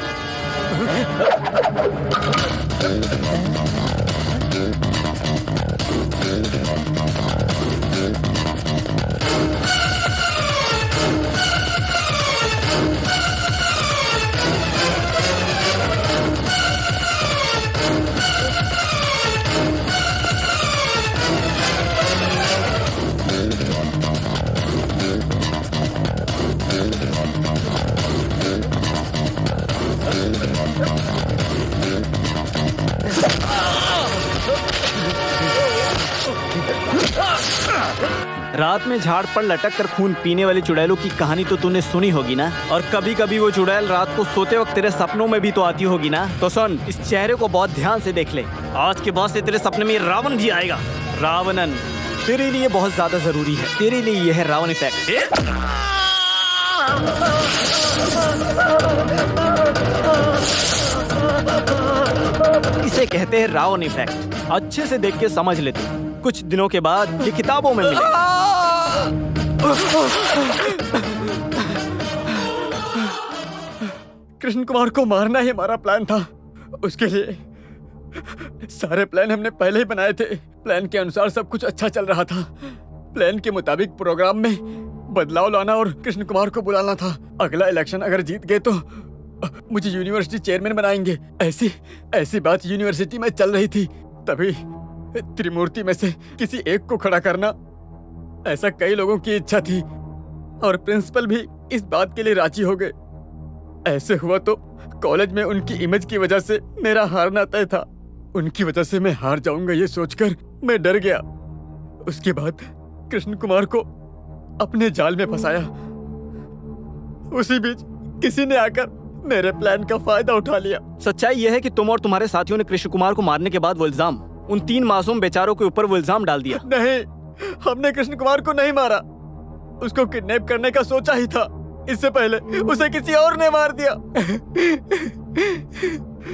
रात में झाड़ पर लटक कर खून पीने वाली चुड़ैलों की कहानी तो तूने सुनी होगी ना। और कभी कभी वो चुड़ैल रात को सोते वक्त तेरे सपनों में भी तो आती होगी ना। तो सुन, इस चेहरे को बहुत ध्यान से देख ले। आज के बाद से तेरे सपने में रावण भी आएगा। रावणन तेरे लिए बहुत ज्यादा जरूरी है। तेरे लिए यह है रावण इफेक्ट। इसे कहते हैं रावण इफेक्ट। अच्छे से देख के समझ ले तू। कुछ दिनों के बाद ये किताबों में मिलेगा। कृष्ण कुमार को मारना ही हमारा प्लान था। उसके लिए सारे प्लान हमने पहले ही बनाए थे। प्लान के अनुसार सब कुछ अच्छा चल रहा था। प्लान के मुताबिक प्रोग्राम में बदलाव लाना और कृष्ण कुमार को बुलाना था। अगला इलेक्शन अगर जीत गए तो मुझे यूनिवर्सिटी चेयरमैन बनाएंगे। ऐसी बात यूनिवर्सिटी में चल रही थी। तभी त्रिमूर्ति में से किसी एक को खड़ा करना, ऐसा कई लोगों की इच्छा थी और प्रिंसिपल भी इस बात के लिए राजी हो गए। ऐसे हुआ तो कॉलेज में उनकी इमेज की वजह से मेरा हारना तय था। उनकी वजह से मैं हार जाऊंगा ये सोचकर मैं डर गया। उसके बाद कृष्ण कुमार को अपने जाल में फंसाया। उसी बीच किसी ने आकर मेरे प्लान का फायदा उठा लिया। सच्चाई यह है कि तुम और तुम्हारे साथियों ने कृष्ण कुमार को मारने के बाद वो इल्जाम उन 3 मासूम बेचारों के ऊपर वो इल्जाम डाल दिया। नहीं, हमने कृष्ण कुमार को नहीं मारा। उसको किडनैप करने का सोचा ही था। इससे पहले उसे किसी और ने मार दिया।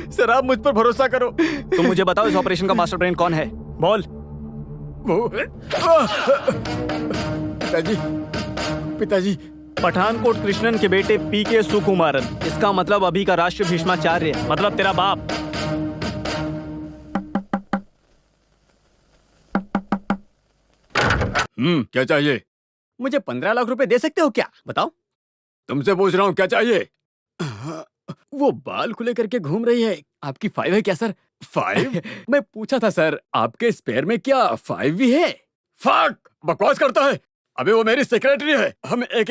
सर, आप मुझ पर भरोसा करो। तुम मुझे बताओ इस ऑपरेशन का मास्टर ब्रेन कौन है? बोल। पिताजी पठानकोट कृष्णन के बेटे पीके सुकुमारन। इसका मतलब अभी का राष्ट्र भीष्माचार्य, मतलब तेरा बाप। क्या चाहिए? मुझे 15 लाख रुपए दे सकते हो क्या? बताओ। तुमसे पूछ रहा हूँ, क्या चाहिए? वो बाल खुले करके घूम रही है। आपकी 5 है क्या सर? 5? मैं पूछा था सर, आपके स्पेयर में क्या 5 भी है? फक, बकवास करता है। अबे वो मेरी सेक्रेटरी है। हम एक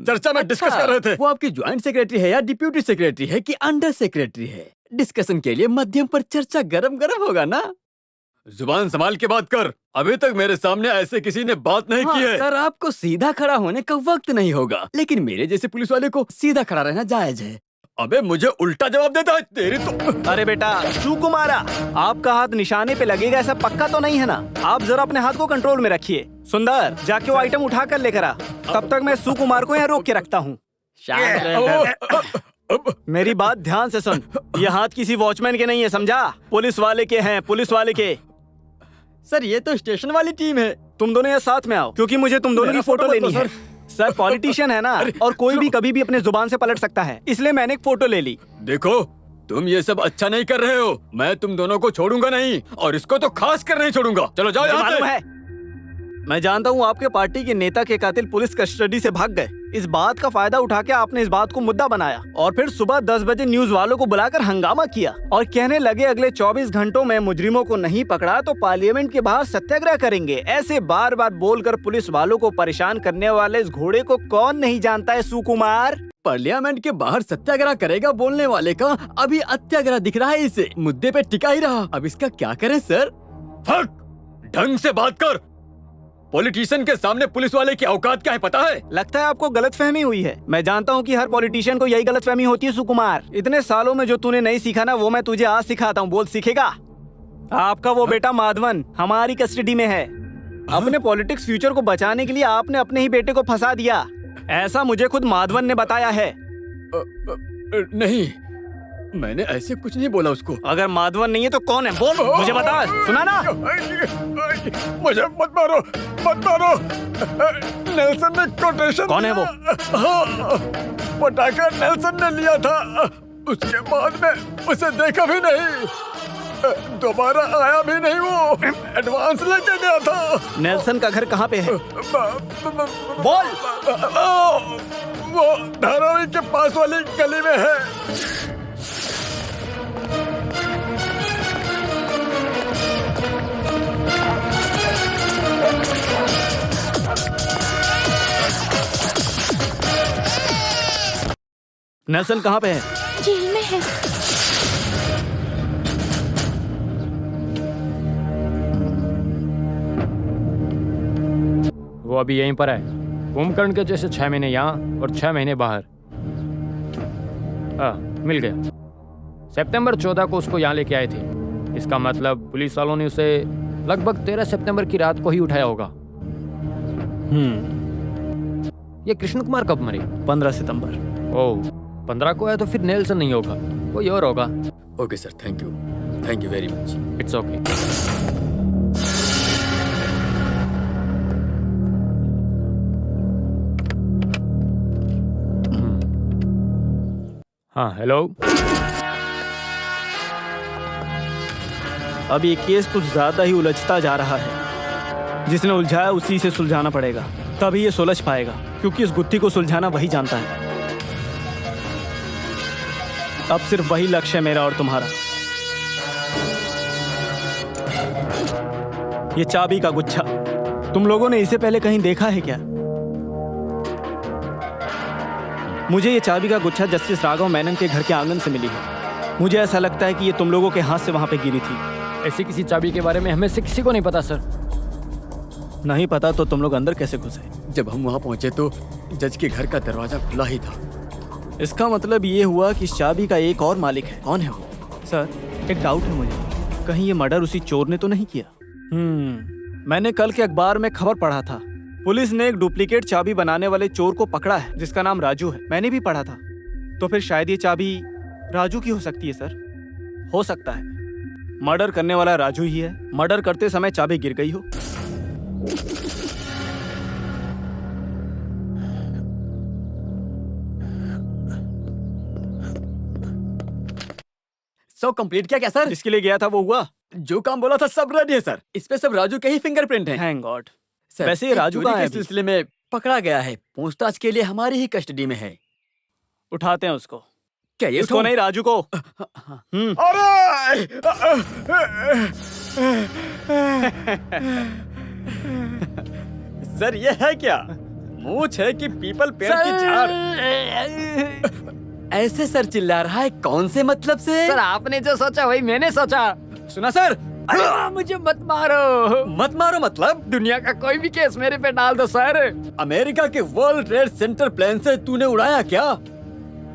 चर्चा में डिस्कस कर रहे थे। वो आपकी ज्वाइंट सेक्रेटरी है या डिप्यूटी सेक्रेटरी है कि अंडर सेक्रेटरी है? डिस्कशन के लिए मध्यम पर चर्चा गरम गरम होगा ना। जुबान संभाल के बात कर। अभी तक मेरे सामने ऐसे किसी ने बात नहीं की है। सर, आपको सीधा खड़ा होने का वक्त नहीं होगा, लेकिन मेरे जैसे पुलिस वाले को सीधा खड़ा रहना जायज है। अबे मुझे उल्टा जवाब देता है तेरी तो। अरे बेटा सुकुमारा, आपका हाथ निशाने पे लगेगा ऐसा पक्का तो नहीं है ना? आप जरा अपने हाथ को कंट्रोल में रखिए। सुंदर, जाके वो आइटम उठा कर लेकर आ। तब तक मैं सुकुमार को यहाँ रोक के रखता हूँ। मेरी बात ध्यान से सुन। ये हाथ किसी वॉचमैन के नहीं है, समझा? पुलिस वाले के हैं, पुलिस वाले के। सर, ये तो स्टेशन वाली टीम है। तुम दोनों यहाँ साथ में आओ, क्योंकि मुझे तुम दोनों की फोटो लेनी है। सर, पॉलिटिशियन है ना, और कोई भी कभी भी अपने जुबान से पलट सकता है, इसलिए मैंने एक फोटो ले ली। देखो, तुम ये सब अच्छा नहीं कर रहे हो। मैं तुम दोनों को छोड़ूंगा नहीं, और इसको तो खास कर नहीं छोड़ूंगा। चलो जाओ यहाँ से। है मैं जानता हूँ आपके पार्टी के नेता के कातिल पुलिस कस्टडी से भाग गए। इस बात का फायदा उठा के आपने इस बात को मुद्दा बनाया और फिर सुबह 10 बजे न्यूज वालों को बुलाकर हंगामा किया और कहने लगे अगले 24 घंटों में मुजरिमों को नहीं पकड़ा तो पार्लियामेंट के बाहर सत्याग्रह करेंगे। ऐसे बार बार बोलकर पुलिस वालों को परेशान करने वाले इस घोड़े को कौन नहीं जानता है सुकुमार? पार्लियामेंट के बाहर सत्याग्रह करेगा बोलने वाले का अभी अत्याग्रह दिख रहा है। इसे मुद्दे पे टिका ही रहा। अब इसका क्या करें सर? फक, ढंग से बात कर। पॉलिटिशियन के सामने पुलिस वाले की औकात क्या है पता है? लगता है आपको गलतफहमी हुई है। मैं जानता हूँ कि हर पॉलिटिशियन को यही गलतफहमी होती है सुकुमार। इतने सालों में जो तूने नहीं सीखा ना, वो मैं तुझे आज सिखाता हूँ। बोल, सीखेगा? आपका वो बेटा माधवन हमारी कस्टडी में है। अपने पॉलिटिक्स फ्यूचर को बचाने के लिए आपने अपने ही बेटे को फंसा दिया, ऐसा मुझे खुद माधवन ने बताया है। नहीं, मैंने ऐसे कुछ नहीं बोला उसको। अगर माधवन नहीं है तो कौन है? बोल, मुझे बता। सुना ना? मुझे मत मारो, मत मारो। नेल्सन ने कोटेशन। कौन है वो? पटाखा नेल्सन ने लिया था। उसके बाद में उसे देखा भी नहीं, दोबारा आया भी नहीं। वो एडवांस लेके गया था। नेल्सन का घर कहाँ पे है? बोल। वो धारावी के पास वाली गली में है। नेल्सन कहाँ पे है? जेल में है। वो अभी यहीं पर है। कुंभकर्ण के जैसे 6 महीने यहाँ और 6 महीने बाहर। मिल गया। सितंबर 14 को उसको यहाँ लेके आए थे। इसका मतलब पुलिस वालों ने उसे लगभग 13 सितंबर की रात को ही उठाया होगा। ये कृष्ण कुमार कब मरे? 15 सितंबर। ओह, 15 को है तो फिर नेल्सन नहीं होगा, कोई और होगा। Okay sir, thank you very much. It's okay. हाँ हेलो। अब ये केस कुछ ज्यादा ही उलझता जा रहा है। जिसने उलझाया उसी से सुलझाना पड़ेगा, तभी ये सुलझ पाएगा, क्योंकि इस गुत्थी को सुलझाना वही जानता है। अब सिर्फ वही लक्ष्य है मेरा और तुम्हारा। ये चाबी का गुच्छा, तुम लोगों ने इसे पहले कहीं देखा है क्या? मुझे ये चाबी का गुच्छा जस्टिस राघव मेनन के घर के आंगन से मिली है। मुझे ऐसा लगता है कि ये तुम लोगों के हाथ से वहां पे गिरी थी। ऐसी किसी चाबी के बारे में हमें से किसी को नहीं पता सर। नहीं पता तो तुम लोग अंदर कैसे घुसे? जब हम वहाँ पहुँचे तो जज के घर का दरवाजा खुला ही था। इसका मतलब ये हुआ कि इस चाबी का एक और मालिक है। कौन है वो? सर, एक डाउट है मुझे, कहीं ये मर्डर उसी चोर ने तो नहीं किया? मैंने कल के अखबार में खबर पढ़ा था, पुलिस ने एक डुप्लीकेट चाबी बनाने वाले चोर को पकड़ा है जिसका नाम राजू है। मैंने भी पढ़ा था। तो फिर शायद ये चाबी राजू की हो सकती है सर। हो सकता है मर्डर करने वाला राजू ही है, मर्डर करते समय चाबी गिर गई हो। सब कंप्लीट किया क्या सर? जिसके लिए गया था वो हुआ? जो काम बोला था सब रेडी है सर। इस पे सब राजू के ही फिंगरप्रिंट हैं। Thank God. सर, वैसे ये राजू चोरी कहाँ के है अभी? सिलसिले में पकड़ा गया है, पूछताछ के लिए हमारी ही कस्टडी में है। उठाते हैं उसको। क्या ये इसको नहीं, राजू को। सर ये है क्या? मूछ है कि पीपल पेड़ की झाड़? ऐसे सर चिल्ला रहा है, कौन से मतलब से? सर आपने जो सोचा वही मैंने सोचा। सुना सर? मुझे मत मारो। मत मारो मतलब? दुनिया का कोई भी केस मेरे पे डाल दो सर। अमेरिका के वर्ल्ड ट्रेड सेंटर प्लेन से तूने उड़ाया क्या?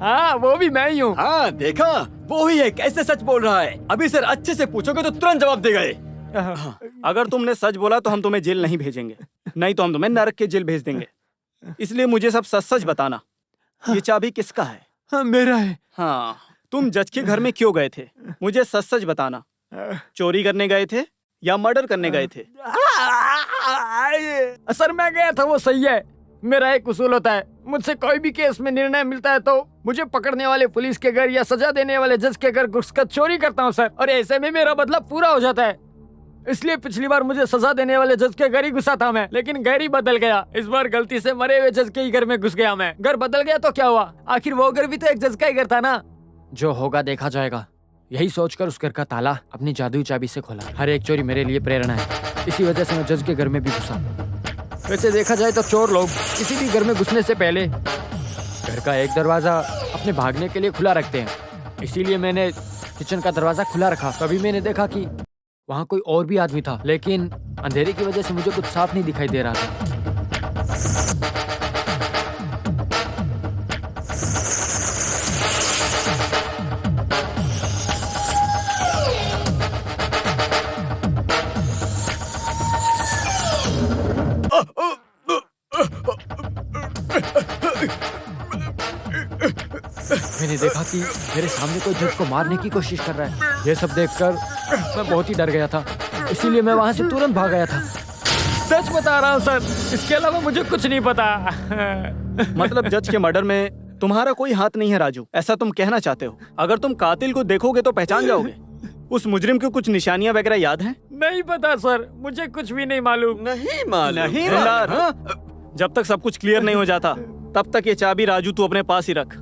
हाँ वो भी मैं ही हूँ। हाँ देखा, वो ही है। कैसे सच बोल रहा है? अभी सर अच्छे से पूछोगे तो तुरंत जवाब देगा ये। अगर तुमने सच बोला तो हम तुम्हें जेल नहीं भेजेंगे, नहीं तो हम तुम्हें नरक के जेल भेज देंगे। इसलिए मुझे सब सच सच बताना। ये चाबी किसका है? हाँ मेरा है। हाँ, तुम जज के घर में क्यों गए थे? मुझे सच सच बताना। चोरी करने गए थे या मर्डर करने गए थे? सर मैं गया था वो सही है। मेरा एक उसूल होता है, मुझसे कोई भी केस में निर्णय मिलता है तो मुझे पकड़ने वाले पुलिस के घर या सजा देने वाले जज के घर घुसकर चोरी करता हूँ सर, और ऐसे में मेरा बदला पूरा हो जाता है। इसलिए पिछली बार मुझे सजा देने वाले जज के घर ही घुसा था मैं, लेकिन घर ही बदल गया। इस बार गलती से मरे हुए जज के ही घर में घुस गया मैं। घर बदल गया तो क्या हुआ, आखिर वो घर भी तो एक जज का ही घर था ना। जो होगा देखा जाएगा, यही सोचकर उस घर का ताला अपनी जादुई चाबी से खोला। हर एक चोरी मेरे लिए प्रेरणा है, इसी वजह से मैं जज के घर में भी घुसा। वैसे देखा जाए तो चोर लोग किसी भी घर में घुसने से पहले घर का एक दरवाजा अपने भागने के लिए खुला रखते हैं। इसीलिए मैंने किचन का दरवाजा खुला रखा। तभी मैंने देखा कि वहाँ कोई और भी आदमी था, लेकिन अंधेरे की वजह से मुझे कुछ साफ नहीं दिखाई दे रहा था। मैंने देखा कि मेरे सामने कोई जज को मारने की कोशिश कर रहा है। ये सब देखकर मैं बहुत ही डर गया था, इसीलिए मैं वहां से तुरंत भाग गया था। सच बता रहा हूँ सर, इसके अलावा मुझे कुछ नहीं पता। मतलब जज के मर्डर में तुम्हारा कोई हाथ नहीं है राजू, ऐसा तुम कहना चाहते हो? अगर तुम कातिल को देखोगे तो पहचान जाओगे। उस मुजरिम को कुछ निशानियां वगैरह याद हैं? नहीं पता सर, मुझे कुछ भी नहीं मालूम। नहीं मालूम? नहीं मालूम। जब तक सब कुछ क्लियर नहीं हो जाता तब तक ये चाबी राजू तू अपने पास ही रख।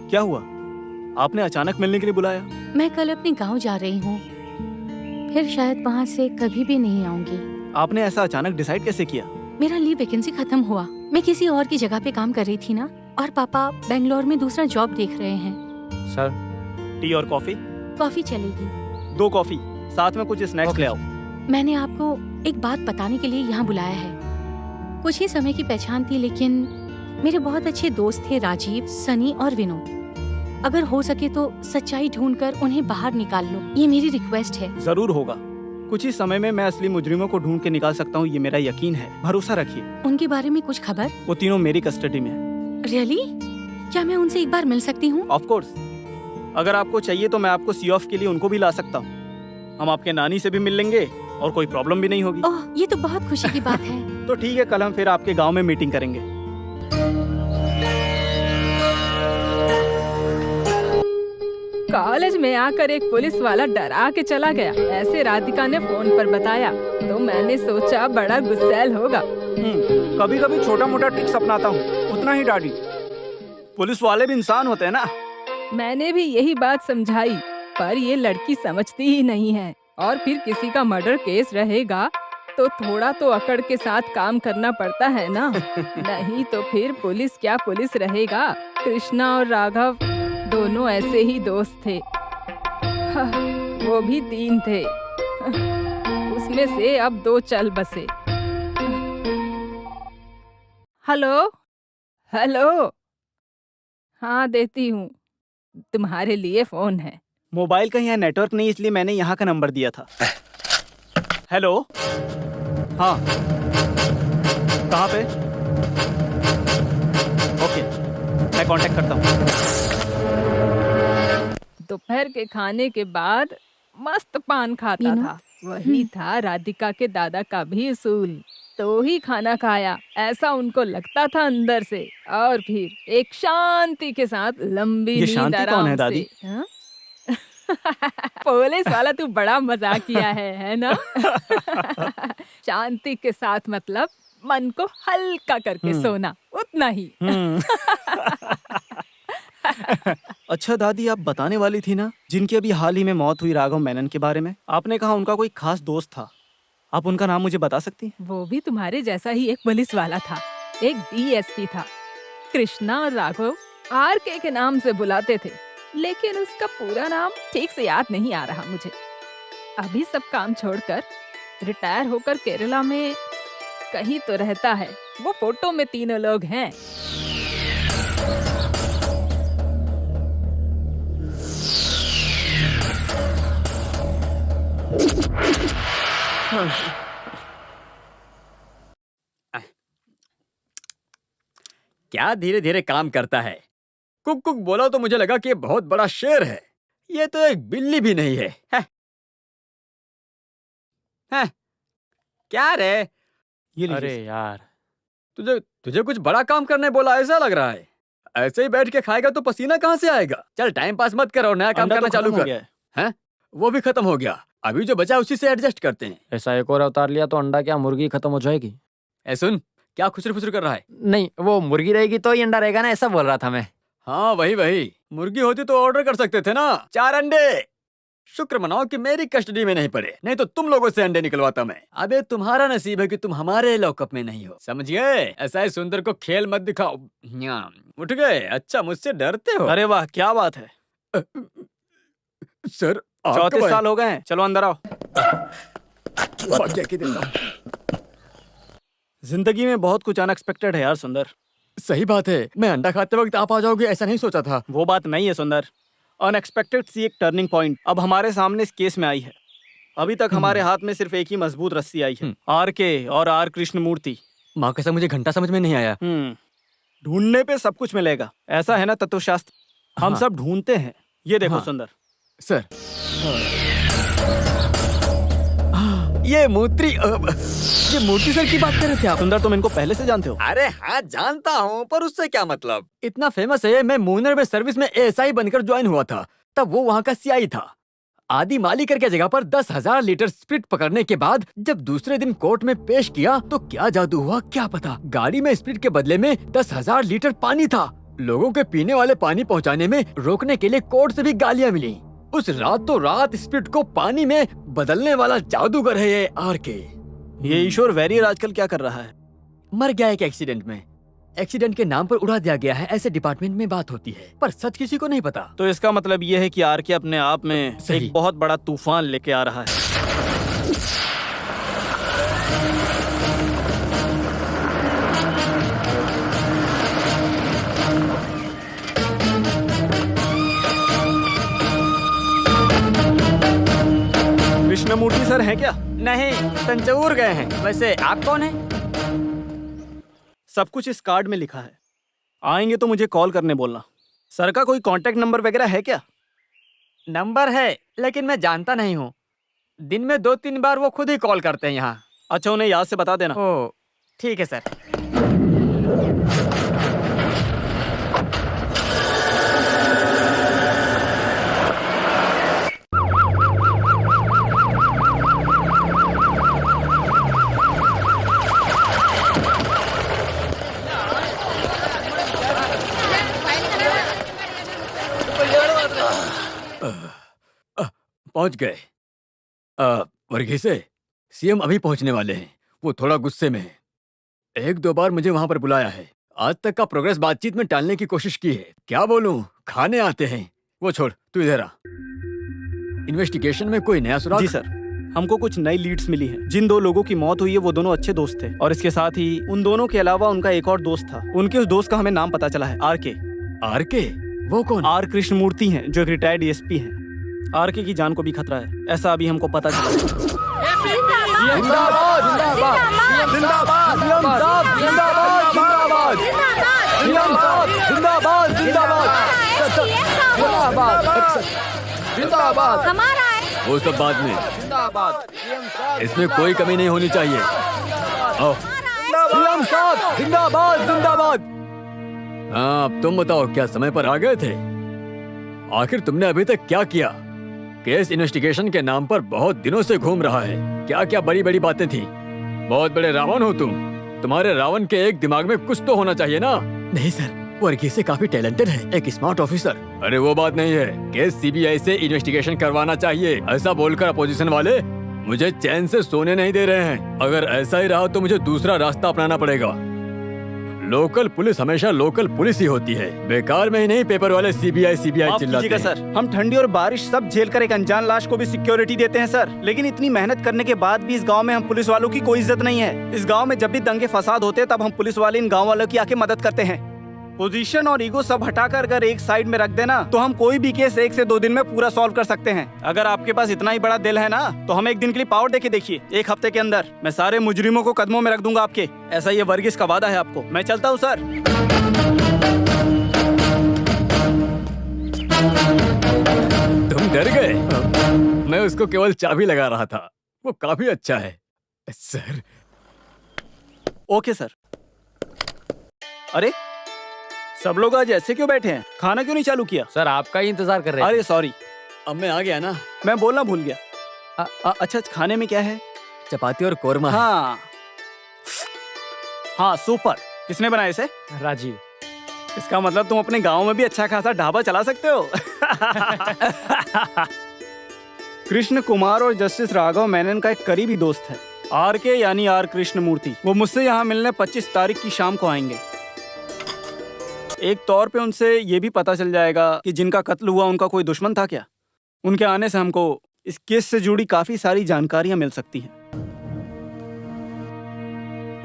क्या हुआ? आपने अचानक मिलने के लिए बुलाया? मैं कल अपने गांव जा रही हूँ, फिर शायद वहाँ से कभी भी नहीं आऊंगी। आपने ऐसा अचानक डिसाइड कैसे किया? मेरा लीव वैकेंसी खत्म हुआ। मैं किसी और की जगह पे काम कर रही थी ना, और पापा बेंगलोर में दूसरा जॉब देख रहे हैं। सर, टी और कॉफी? कॉफी चलेगी। 2 कॉफी, साथ में कुछ स्नैक्स ले आओ। मैंने आपको एक बात बताने के लिए यहाँ बुलाया है। कुछ ही समय की पहचान थी, लेकिन मेरे बहुत अच्छे दोस्त थे राजीव, सनी और विनोद। अगर हो सके तो सच्चाई ढूंढकर उन्हें बाहर निकाल लो, ये मेरी रिक्वेस्ट है। जरूर होगा। कुछ ही समय में मैं असली मुजरिमों को ढूंढ के निकाल सकता हूँ, ये मेरा यकीन है। भरोसा रखिए। उनके बारे में कुछ खबर? वो तीनों मेरी कस्टडी में है। रियली? क्या मैं उनसे एक बार मिल सकती हूँ? Of course. अगर आपको चाहिए तो मैं आपको सी ऑफ के लिए उनको भी ला सकता हूँ। हम आपके नानी से भी मिल लेंगे और कोई प्रॉब्लम भी नहीं होगी। ओह, ये तो बहुत खुशी की बात है। तो ठीक है, कल हम फिर आपके गांव में मीटिंग करेंगे। कॉलेज में आकर एक पुलिस वाला डरा के चला गया, ऐसे राधिका ने फोन पर बताया, तो मैंने सोचा बड़ा गुस्सैल होगा। कभी कभी छोटा मोटा ट्रिक्स अपनाता हूँ, उतना ही डैडी। पुलिस वाले भी इंसान होते हैं ना। मैंने भी यही बात समझाई, पर ये लड़की समझती ही नहीं है। और फिर किसी का मर्डर केस रहेगा तो थोड़ा तो अकड़ के साथ काम करना पड़ता है ना। नहीं तो फिर पुलिस क्या पुलिस रहेगा। कृष्णा और राघव दोनों ऐसे ही दोस्त थे। वो भी 3 थे, उसमें से अब 2 चल बसे। हेलो हेलो, हाँ देती हूँ, तुम्हारे लिए फोन है। मोबाइल का यहाँ नेटवर्क नहीं, इसलिए मैंने यहाँ का नंबर दिया था। हेलो, हाँ, कहाँ पे? ओके, मैं कांटेक्ट करता हूँ। दोपहर के खाने के बाद मस्त पान खाता था। वही था राधिका के दादा का भी उसूल। तो ही खाना खाया, ऐसा उनको लगता था अंदर से। और फिर एक शांति के साथ लंबी ये नींद शांति आराम कौन है से। दादी? हाँ? पुलिस वाला तू बड़ा मजाक किया है ना? शांति के साथ मतलब मन को हल्का करके सोना, उतना ही। अच्छा दादी, आप बताने वाली थी ना जिनकी अभी हाल ही में मौत हुई, राघव मेनन के बारे में। आपने कहा उनका कोई खास दोस्त था, आप उनका नाम मुझे बता सकती हैं? वो भी तुम्हारे जैसा ही एक पुलिस वाला था, एक डीएसपी था। कृष्णा और राघव आरके के नाम से बुलाते थे, लेकिन उसका पूरा नाम ठीक से याद नहीं आ रहा मुझे। अभी सब काम छोड़कर रिटायर होकर केरला में कहीं तो रहता है। वो फोटो में तीनों लोग हैं। क्या धीरे धीरे काम करता है। कुक कुक बोला तो मुझे लगा कि ये बहुत बड़ा शेर है। ये तो एक बिल्ली भी नहीं है। हैं? क्या रे? ये लीजिए। अरे यार, तुझे तुझे कुछ बड़ा काम करने बोला ऐसा लग रहा है। ऐसे ही बैठ के खाएगा तो पसीना कहाँ से आएगा। चल टाइम पास मत कर और नया काम अंडा करना तो चालू खत्म हो कर। गया है। हैं? वो भी खत्म हो गया। अभी जो बचा उसी से एडजस्ट करते हैं। ऐसा एक और अवतार लिया तो अंडा क्या मुर्गी खत्म हो जाएगी? ए सुन, क्या खुसर फुसर कर रहा है? नहीं, वो मुर्गी रहेगी तो ही अंडा रहेगा ना, ऐसा बोल रहा था मैं। हाँ वही वही, मुर्गी होती तो ऑर्डर कर सकते थे ना, 4 अंडे। शुक्र मनाओ कि मेरी कस्टडी में नहीं पड़े, नहीं तो तुम लोगों से अंडे निकलवाता मैं। अबे तुम्हारा नसीब है कि तुम हमारे लॉकअप में नहीं हो, समझ गए? ऐसा ही सुंदर को खेल मत दिखाओ। उठ गए? अच्छा, मुझसे डरते हो? अरे वाह, क्या बात है। सर 34 साल हो गए हैं, चलो अंदर आओ। जिंदगी में बहुत कुछ अनएक्सपेक्टेड है यार सुंदर। सही बात है, मैं अंडा खाते वक्त आप आ जाओगे ऐसा नहीं सोचा था। वो बात नहीं है सुंदर, अनएक्सपेक्टेड सी एक टर्निंग पॉइंट अब हमारे सामने इस केस में आई है। अभी तक हमारे हाथ में सिर्फ एक ही मजबूत रस्सी आई है, आर.के. और आर कृष्णमूर्ति। माँ कसम मुझे घंटा समझ में नहीं आया। ढूंढने पे सब कुछ मिलेगा, ऐसा है ना तत्वशास्त्र। हम सब ढूंढते हैं। ये देखो सुंदर। सर, ये मूर्ति सर की बात कर रहे थे आप? सुंदर, तुम इनको पहले से जानते हो? अरे हाँ जानता हूँ, पर उससे क्या मतलब। इतना फेमस है, मैं मूनर में सर्विस में एएसआई बनकर ज्वाइन हुआ था, तब वो वहाँ का सीआई था। आदि मालिकर के जगह पर 10,000 लीटर स्प्रिट पकड़ने के बाद जब दूसरे दिन कोर्ट में पेश किया तो क्या जादू हुआ क्या पता। गाड़ी में स्प्रिट के बदले में 10,000 लीटर पानी था। लोगों के पीने वाले पानी पहुँचाने में रोकने के लिए कोर्ट से भी गालियाँ मिली। उस रातों रात स्प्रिट को पानी में बदलने वाला जादूगर है ये आर.के. ये ईश्वर वैरियर आजकल क्या कर रहा है? मर गया एक एक्सीडेंट में। एक्सीडेंट के नाम पर उड़ा दिया गया है, ऐसे डिपार्टमेंट में बात होती है, पर सच किसी को नहीं पता। तो इसका मतलब ये है कि आर.के. अपने आप में सही। एक बहुत बड़ा तूफान लेके आ रहा है। कृष्णमूर्ति सर हैं क्या? नहीं, तंजौर गए हैं। वैसे आप कौन हैं? सब कुछ इस कार्ड में लिखा है, आएंगे तो मुझे कॉल करने बोलना। सर का कोई कांटेक्ट नंबर वगैरह है क्या? नंबर है, लेकिन मैं जानता नहीं हूँ। दिन में 2-3 बार वो खुद ही कॉल करते हैं यहाँ। अच्छा, उन्हें याद से बता देना। ओ ठीक है सर। पहुंच गए। वर्गीसे, सीएम अभी पहुंचने वाले हैं। वो थोड़ा गुस्से में है। 1-2 बार मुझे वहां पर बुलाया है। आज तक का प्रोग्रेस बातचीत में टालने की कोशिश की है। क्या बोलूं, खाने आते हैं। वो छोड़, तू इधर आ। इन्वेस्टिगेशन में कोई नया सुराग? जी सर, हमको कुछ नई लीड्स मिली हैं। जिन 2 लोगों की मौत हुई है वो दोनों अच्छे दोस्त थे, और इसके साथ ही उन दोनों के अलावा उनका एक और दोस्त था। उनके उस दोस्त का हमें नाम पता चला है, आरके। आरके? वो कौन? आर कृष्णमूर्ति हैं, जो एक रिटायर्ड डीएसपी हैं। आरके की जान को भी खतरा है, ऐसा अभी हमको पता चला। जिंदाबाद जिंदाबाद जिंदाबाद जिंदाबाद जिंदाबाद जिंदाबाद जिंदाबाद जिंदाबाद। हमारा है। वो सब बाद में, इसमें कोई कमी नहीं होनी चाहिए। आओ। सीएम साहब जिंदाबाद जिंदाबाद। हाँ, अब तुम बताओ, क्या समय पर आ गए थे? आखिर तुमने अभी तक क्या किया? केस इन्वेस्टिगेशन के नाम पर बहुत दिनों से घूम रहा है। क्या क्या बड़ी बड़ी बातें थी। बहुत बड़े रावण हो तुम। तुम्हारे रावण के एक दिमाग में कुछ तो होना चाहिए ना? नहीं सर, वर्गीसे काफी टैलेंटेड है, एक स्मार्ट ऑफिसर। अरे वो बात नहीं है, केस सीबीआई से इन्वेस्टिगेशन करवाना चाहिए, ऐसा बोलकर अपोजिशन वाले मुझे चैन से सोने नहीं दे रहे हैं। अगर ऐसा ही रहा तो मुझे दूसरा रास्ता अपनाना पड़ेगा। लोकल पुलिस हमेशा लोकल पुलिस ही होती है। बेकार में ही नहीं पेपर वाले सीबीआई चिल्लाते हैं। सर, हम ठंडी और बारिश सब झेल कर एक अनजान लाश को भी सिक्योरिटी देते हैं सर। लेकिन इतनी मेहनत करने के बाद भी इस गांव में हम पुलिस वालों की कोई इज्जत नहीं है। इस गांव में जब भी दंगे फसाद होते हैं तब हम पुलिस वाले इन गांव वालों की आके मदद करते हैं। पोजीशन और ईगो सब हटाकर अगर एक साइड में रख देना तो हम कोई भी केस 1 से 2 दिन में पूरा सॉल्व कर सकते हैं। अगर आपके पास इतना ही बड़ा दिल है ना, तो हम एक दिन के लिए पावर देके देखिए। 1 हफ्ते के अंदर मैं सारे मुजरिमों को कदमों में रख दूंगा आपके। ऐसा ये वर्गीस का वादा है आपको। मैं चलता हूँ सर। तुम डर गए? मैं उसको केवल चाबी लगा रहा था। वो काफी अच्छा है सर। Okay sir. अरे सब लोग आज ऐसे क्यों बैठे हैं? खाना क्यों नहीं चालू किया? सर आपका ही इंतजार कर रहे हैं। अरे सॉरी, अब मैं आ गया ना। मैं बोलना भूल गया। अच्छा, खाने में क्या है? चपाती और कोरमा है। हाँ हाँ, सुपर। किसने बनाया इसे? राजीव। इसका मतलब तुम अपने गांव में भी अच्छा खासा ढाबा चला सकते हो। कृष्ण कुमार और जस्टिस राघव मेनन का एक करीबी दोस्त है, आरके यानी आर कृष्णमूर्ति। वो मुझसे यहाँ मिलने 25 तारीख की शाम को आएंगे। एक तौर पे उनसे ये भी पता चल जाएगा कि जिनका कत्ल हुआ उनका कोई दुश्मन था क्या। उनके आने से हमको इस केस से जुड़ी काफी सारी जानकारियां मिल सकती हैं।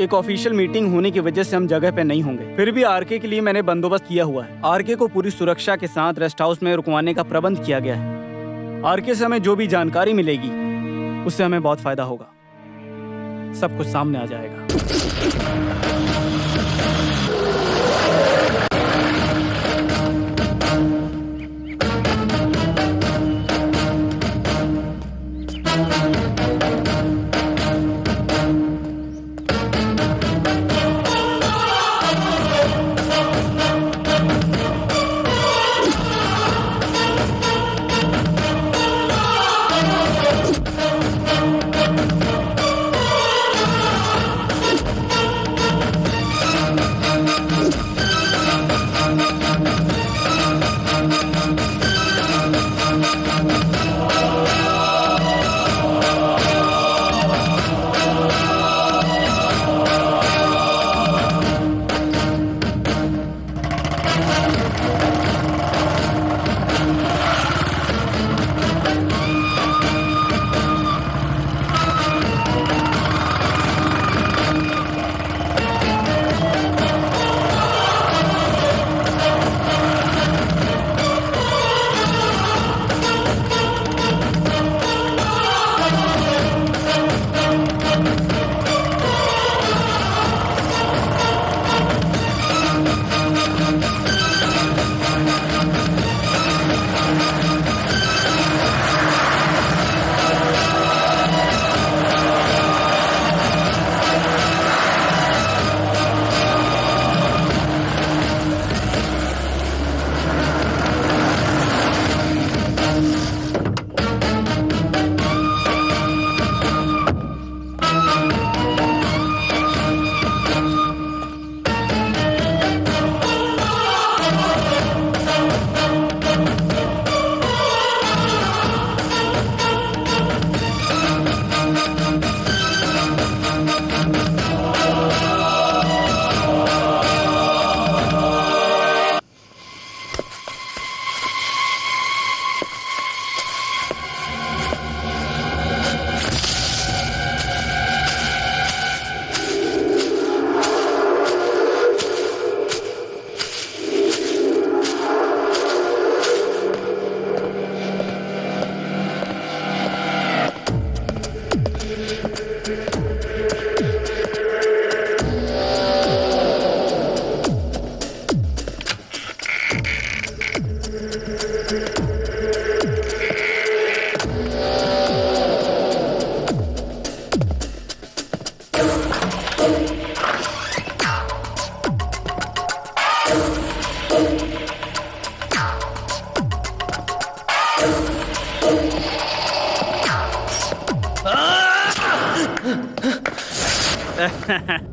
एक ऑफिशियल मीटिंग होने की वजह से हम जगह पे नहीं होंगे, फिर भी आरके के लिए मैंने बंदोबस्त किया हुआ है। आरके को पूरी सुरक्षा के साथ रेस्ट हाउस में रुकवाने का प्रबंध किया गया है। आरके से हमें जो भी जानकारी मिलेगी उससे हमें बहुत फायदा होगा। सब कुछ सामने आ जाएगा।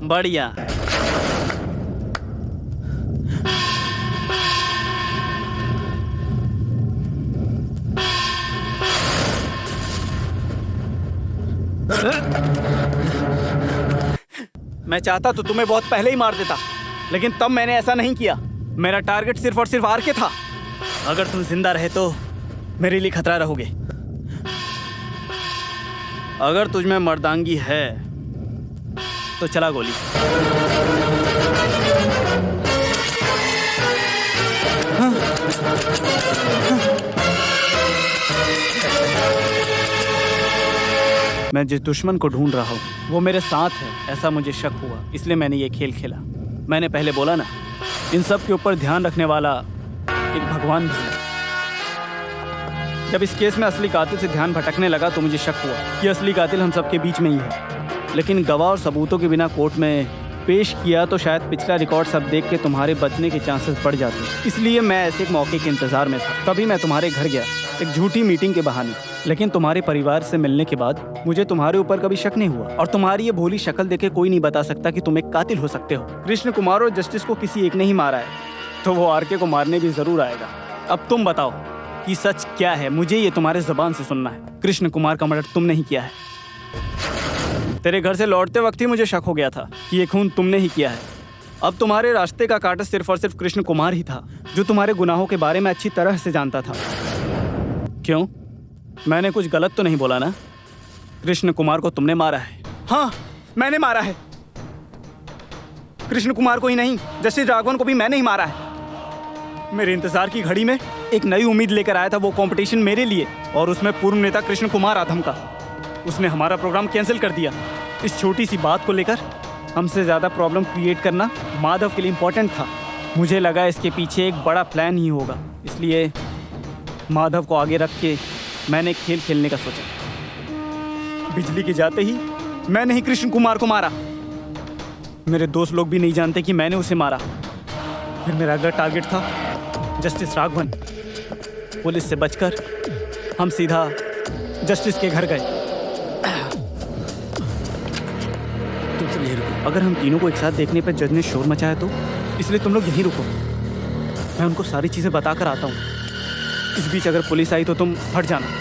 बढ़िया। मैं चाहता तो तुम्हें बहुत पहले ही मार देता, लेकिन तब मैंने ऐसा नहीं किया। मेरा टारगेट सिर्फ और सिर्फ आर के था। अगर तुम जिंदा रहे तो मेरे लिए खतरा रहोगे। अगर तुझ में मर्दांगी है तो चला गोली। हाँ। मैं जिस दुश्मन को ढूंढ रहा हूँ वो मेरे साथ है, ऐसा मुझे शक हुआ, इसलिए मैंने ये खेल खेला। मैंने पहले बोला ना, इन सब के ऊपर ध्यान रखने वाला एक भगवान भी है। जब इस केस में असली कातिल से ध्यान भटकने लगा तो मुझे शक हुआ कि असली कातिल हम सबके बीच में ही है, लेकिन गवाह और सबूतों के बिना कोर्ट में पेश किया तो शायद पिछला रिकॉर्ड सब देख के तुम्हारे बचने के चांसेस बढ़ जाते। इसलिए मैं ऐसे एक मौके के इंतजार में था। तभी मैं तुम्हारे घर गया, एक झूठी मीटिंग के बहाने। लेकिन तुम्हारे परिवार से मिलने के बाद मुझे तुम्हारे ऊपर कभी शक नहीं हुआ, और तुम्हारी ये भोली शक्ल देखे कोई नहीं बता सकता कि तुम एक कातिल हो सकते हो। कृष्ण कुमार और जस्टिस को किसी एक ने ही मारा है, तो वो आरके को मारने भी जरूर आएगा। अब तुम बताओ कि सच क्या है, मुझे ये तुम्हारे जुबान से सुनना है। कृष्ण कुमार का मर्डर तुमने ही किया है। तेरे घर से लौटते वक्त ही मुझे शक हो गया था कि ये खून तुमने ही किया है। अब तुम्हारे रास्ते का कांटा सिर्फ और सिर्फ कृष्ण कुमार ही था, जो तुम्हारे गुनाहों के बारे में अच्छी तरह से जानता था। क्यों? मैंने कुछ गलत तो नहीं बोला ना? कृष्ण कुमार को तुमने मारा है। हाँ, मैंने मारा है। कृष्ण कुमार को ही नहीं, जस्टिस राघवन को भी मैंने ही मारा है। मेरे इंतजार की घड़ी में एक नई उम्मीद लेकर आया था वो कंपटीशन मेरे लिए, और उसमें पूर्व नेता कृष्ण कुमार आधम का। उसने हमारा प्रोग्राम कैंसिल कर दिया। इस छोटी सी बात को लेकर हमसे ज़्यादा प्रॉब्लम क्रिएट करना माधव के लिए इम्पोर्टेंट था। मुझे लगा इसके पीछे एक बड़ा प्लान ही होगा, इसलिए माधव को आगे रख के मैंने खेल खेलने का सोचा। बिजली के जाते ही मैंने ही कृष्ण कुमार को मारा। मेरे दोस्त लोग भी नहीं जानते कि मैंने उसे मारा। फिर मेरा अगला टारगेट था जस्टिस राघवन। पुलिस से बचकर हम सीधा जस्टिस के घर गए। अगर हम तीनों को एक साथ देखने पर जज ने शोर मचाया तो, इसलिए तुम लोग यहीं रुको, मैं उनको सारी चीजें बताकर आता हूँ। इस बीच अगर पुलिस आई तो तुम हट जाना।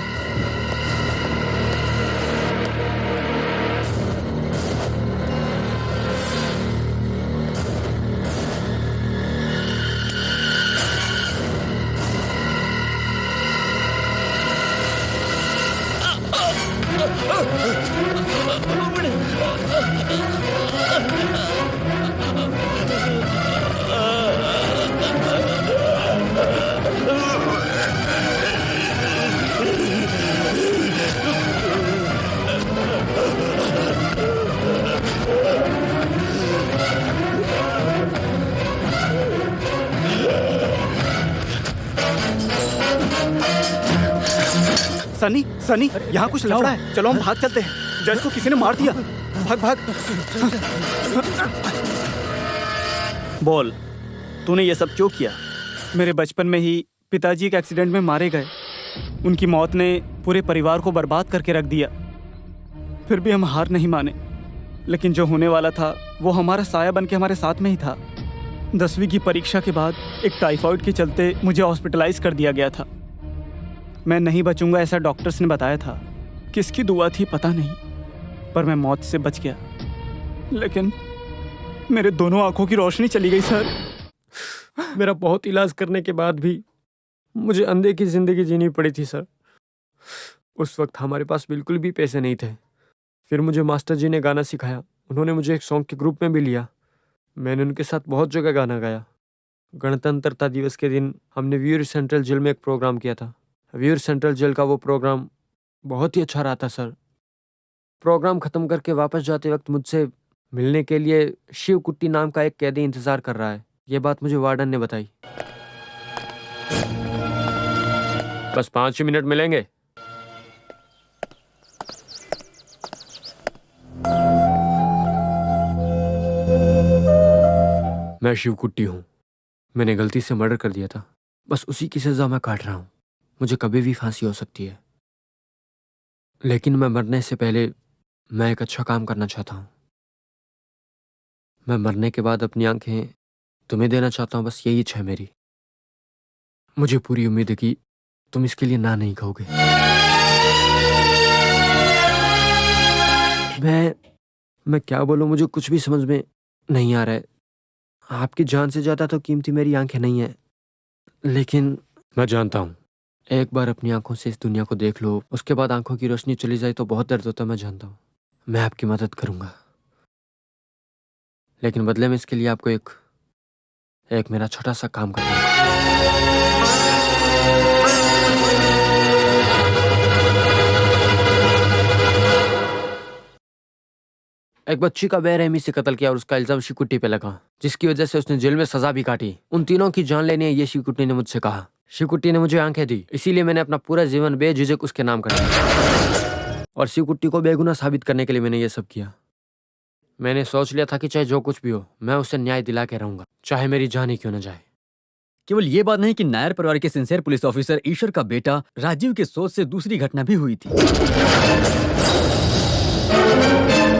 सनी, सनी, यहाँ कुछ लफड़ा है। चलो हम भाग चलते हैं। जज को किसी ने मार दिया। भाग भाग। बोल, तूने ये सब क्यों किया? मेरे बचपन में ही पिताजी एक एक्सीडेंट में मारे गए। उनकी मौत ने पूरे परिवार को बर्बाद करके रख दिया। फिर भी हम हार नहीं माने, लेकिन जो होने वाला था वो हमारा साया बन के हमारे साथ में ही था। 10वीं की परीक्षा के बाद एक टाइफाइड के चलते मुझे हॉस्पिटलाइज कर दिया गया था। मैं नहीं बचूंगा ऐसा डॉक्टर्स ने बताया था। किसकी दुआ थी पता नहीं, पर मैं मौत से बच गया। लेकिन मेरे दोनों आंखों की रोशनी चली गई सर। मेरा बहुत इलाज करने के बाद भी मुझे अंधे की जिंदगी जीनी पड़ी थी सर। उस वक्त हमारे पास बिल्कुल भी पैसे नहीं थे। फिर मुझे मास्टर जी ने गाना सिखाया। उन्होंने मुझे एक सॉन्ग के ग्रुप में भी लिया। मैंने उनके साथ बहुत जगह गाना गाया। गणतंत्रता दिवस के दिन हमने व्यूअर सेंट्रल जेल में एक प्रोग्राम किया था। व्यूअर सेंट्रल जेल का वो प्रोग्राम बहुत ही अच्छा रहा था सर। प्रोग्राम ख़त्म करके वापस जाते वक्त मुझसे मिलने के लिए शिव कुट्टी नाम का एक कैदी इंतज़ार कर रहा है। ये बात मुझे वार्डन ने बताई। बस 5 ही मिनट मिलेंगे। मैं शिवकुट्टी हूँ। मैंने गलती से मर्डर कर दिया था, बस उसी की सजा मैं काट रहा हूँ। मुझे कभी भी फांसी हो सकती है, लेकिन मैं मरने से पहले मैं एक अच्छा काम करना चाहता हूँ। मैं मरने के बाद अपनी आंखें तुम्हें देना चाहता हूँ, बस यही इच्छा है मेरी। मुझे पूरी उम्मीद है कि तुम इसके लिए ना नहीं कहोगे। मैं क्या बोलूं, मुझे कुछ भी समझ में नहीं आ रहा है। आपकी जान से ज्यादा तो कीमती मेरी आंखें नहीं है, लेकिन मैं जानता हूं, एक बार अपनी आंखों से इस दुनिया को देख लो, उसके बाद आंखों की रोशनी चली जाए तो बहुत दर्द होता है। मैं जानता हूं, मैं आपकी मदद करूंगा, लेकिन बदले में इसके लिए आपको एक मेरा छोटा सा काम करना है। एक बच्ची का बेरहमी से कत्ल किया और उसका इल्जाम शिवकुट्टी पे लगा, जिसकी वजह से उसने जेल में सजा भी काटी। उन तीनों की जान लेनी है, ये शिवकुट्टी ने मुझसे कहा। शिवकुट्टी ने मुझे आंखें दी, इसीलिए मैंने अपना पूरा जीवन बेझिझक उसके नाम कर दिया। और शिवकुट्टी को बेगुनाह साबित करने के लिए मैंने ये सब किया। मैंने सोच लिया था कि चाहे जो कुछ भी हो, मैं उसे न्याय दिला के रहूंगा, चाहे मेरी जान ही क्यों न जाए। केवल ये बात नहीं कि नायर परिवार के सिंसियर पुलिस ऑफिसर ईश्वर का बेटा राजीव के सोच से दूसरी घटना भी हुई थी।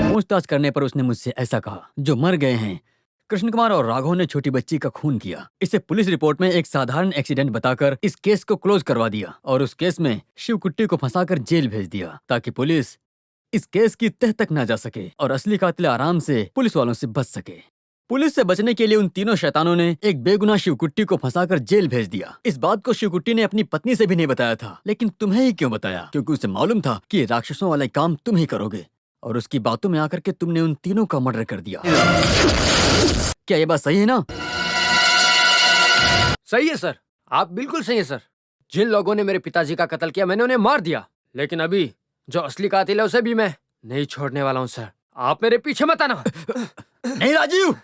पूछताछ करने पर उसने मुझसे ऐसा कहा, जो मर गए हैं कृष्ण कुमार और राघव ने छोटी बच्ची का खून किया। इसे पुलिस रिपोर्ट में एक साधारण एक्सीडेंट बताकर इस केस को क्लोज करवा दिया और उस केस में शिवकुट्टी को फंसाकर जेल भेज दिया, ताकि पुलिस इस केस की तह तक न जा सके और असली कातिल आराम से पुलिस वालों से बच सके। पुलिस से बचने के लिए उन तीनों शैतानों ने एक बेगुनाह शिवकुट्टी को फंसाकर जेल भेज दिया। इस बात को शिवकुट्टी ने अपनी पत्नी से भी नहीं बताया था, लेकिन तुम्हें ही क्यों बताया? क्योंकि उसे मालूम था कि राक्षसों वाला काम तुम ही करोगे, और उसकी बातों में आकर के तुमने उन तीनों का मर्डर कर दिया। क्या ये बात सही है ना? सही है सर, आप बिल्कुल सही है सर। जिन लोगों ने मेरे पिताजी का कत्ल किया, मैंने उन्हें मार दिया, लेकिन अभी जो असली कातिल है उसे भी मैं नहीं छोड़ने वाला हूँ सर। आप मेरे पीछे मत आना। नहीं राजीव,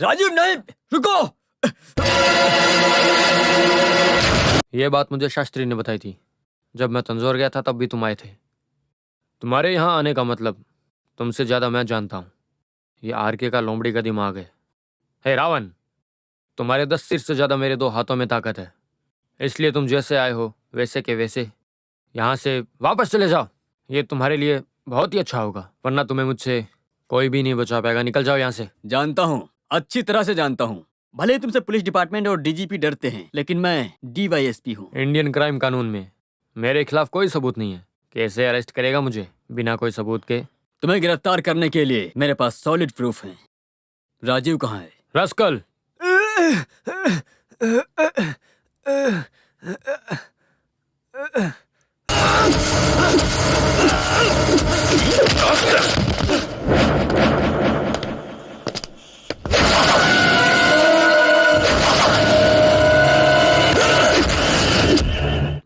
राजीव नहीं, रुको। ये बात मुझे शास्त्री ने बताई थी। जब मैं तंजौर गया था तब भी तुम आए थे। तुम्हारे यहाँ आने का मतलब तुमसे ज्यादा मैं जानता हूँ। ये आरके का लोमड़ी का दिमाग है। हे रावण, तुम्हारे 10 सिर से ज्यादा मेरे 2 हाथों में ताकत है, इसलिए तुम जैसे आए हो वैसे के वैसे यहाँ से वापस चले जाओ। ये तुम्हारे लिए बहुत ही अच्छा होगा, वरना तुम्हें मुझसे कोई भी नहीं बचा पाएगा। निकल जाओ यहाँ से। जानता हूँ, अच्छी तरह से जानता हूँ। भले ही तुमसे पुलिस डिपार्टमेंट और डीजीपी डरते हैं, लेकिन मैं डीवाईएसपी हूँ। इंडियन क्राइम कानून में मेरे खिलाफ कोई सबूत नहीं है। कैसे अरेस्ट करेगा मुझे बिना कोई सबूत के? तुम्हें गिरफ्तार करने के लिए मेरे पास सॉलिड प्रूफ है। राजीव कहाँ है? रस्कल,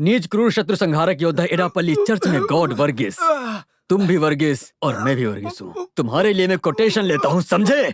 नीच क्रूर शत्रु संहारक योद्धा एडापल्ली चर्च में गॉड वर्गीस। तुम भी वर्गीस और मैं भी वर्गीस हूँ। तुम्हारे लिए मैं कोटेशन लेता हूँ, समझे?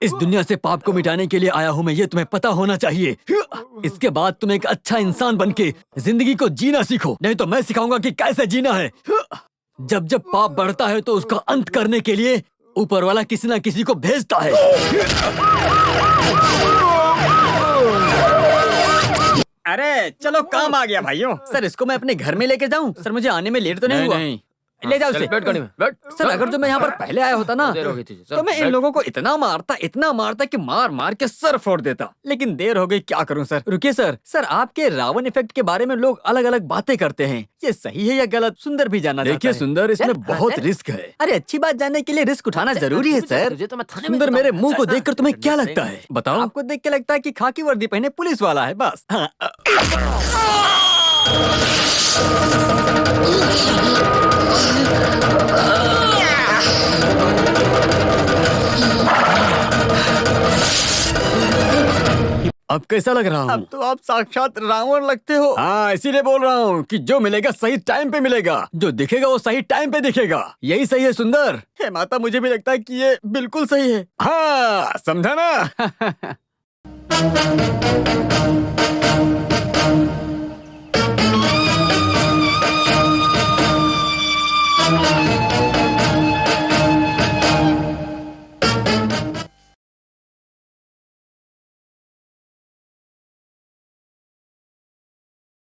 इस दुनिया से पाप को मिटाने के लिए आया हूँ मैं, ये तुम्हें पता होना चाहिए। इसके बाद तुम एक अच्छा इंसान बनके जिंदगी को जीना सीखो, नहीं तो मैं सिखाऊंगा कि कैसे जीना है। जब जब पाप बढ़ता है तो उसका अंत करने के लिए ऊपर वाला किसी ना किसी को भेजता है। अरे चलो काम आ गया भाइयों। सर इसको मैं अपने घर में लेके जाऊं? सर मुझे आने में लेट तो नहीं हुआ? नहीं। ले जाओ चल, उसे। बैठ गाड़ी में, बैठ। सर अगर जो मैं यहाँ पर पहले आया होता ना देर हो गई थी। चल, तो मैं इन बैठ। लोगों को इतना मारता कि मार मार के सर फोड़ देता, लेकिन देर हो गई, क्या करूं सर। रुकिए सर, सर आपके रावण इफेक्ट के बारे में लोग अलग अलग बातें करते हैं, ये सही है या गलत? सुंदर भी जानना चाहता है। देखिए सुंदर, इसमें बहुत रिस्क है। अरे अच्छी बात जानने के लिए रिस्क उठाना जरूरी है सर। तुझे तो मैं थाने में सुंदर, मेरे बताऊंगा। मुंह को चल, देखकर तुम्हें क्या लगता है? बताओ। आपको देख के लगता है कि खाकी वर्दी पहने पुलिस वाला है, बस। हाँ। अब कैसा लग रहा हूँ? अब तो आप साक्षात रावण लगते हो। हाँ, इसीलिए बोल रहा हूँ कि जो मिलेगा सही टाइम पे मिलेगा, जो दिखेगा वो सही टाइम पे दिखेगा। यही सही है सुंदर। हे माता, मुझे भी लगता है कि ये बिल्कुल सही है। हाँ, समझा ना?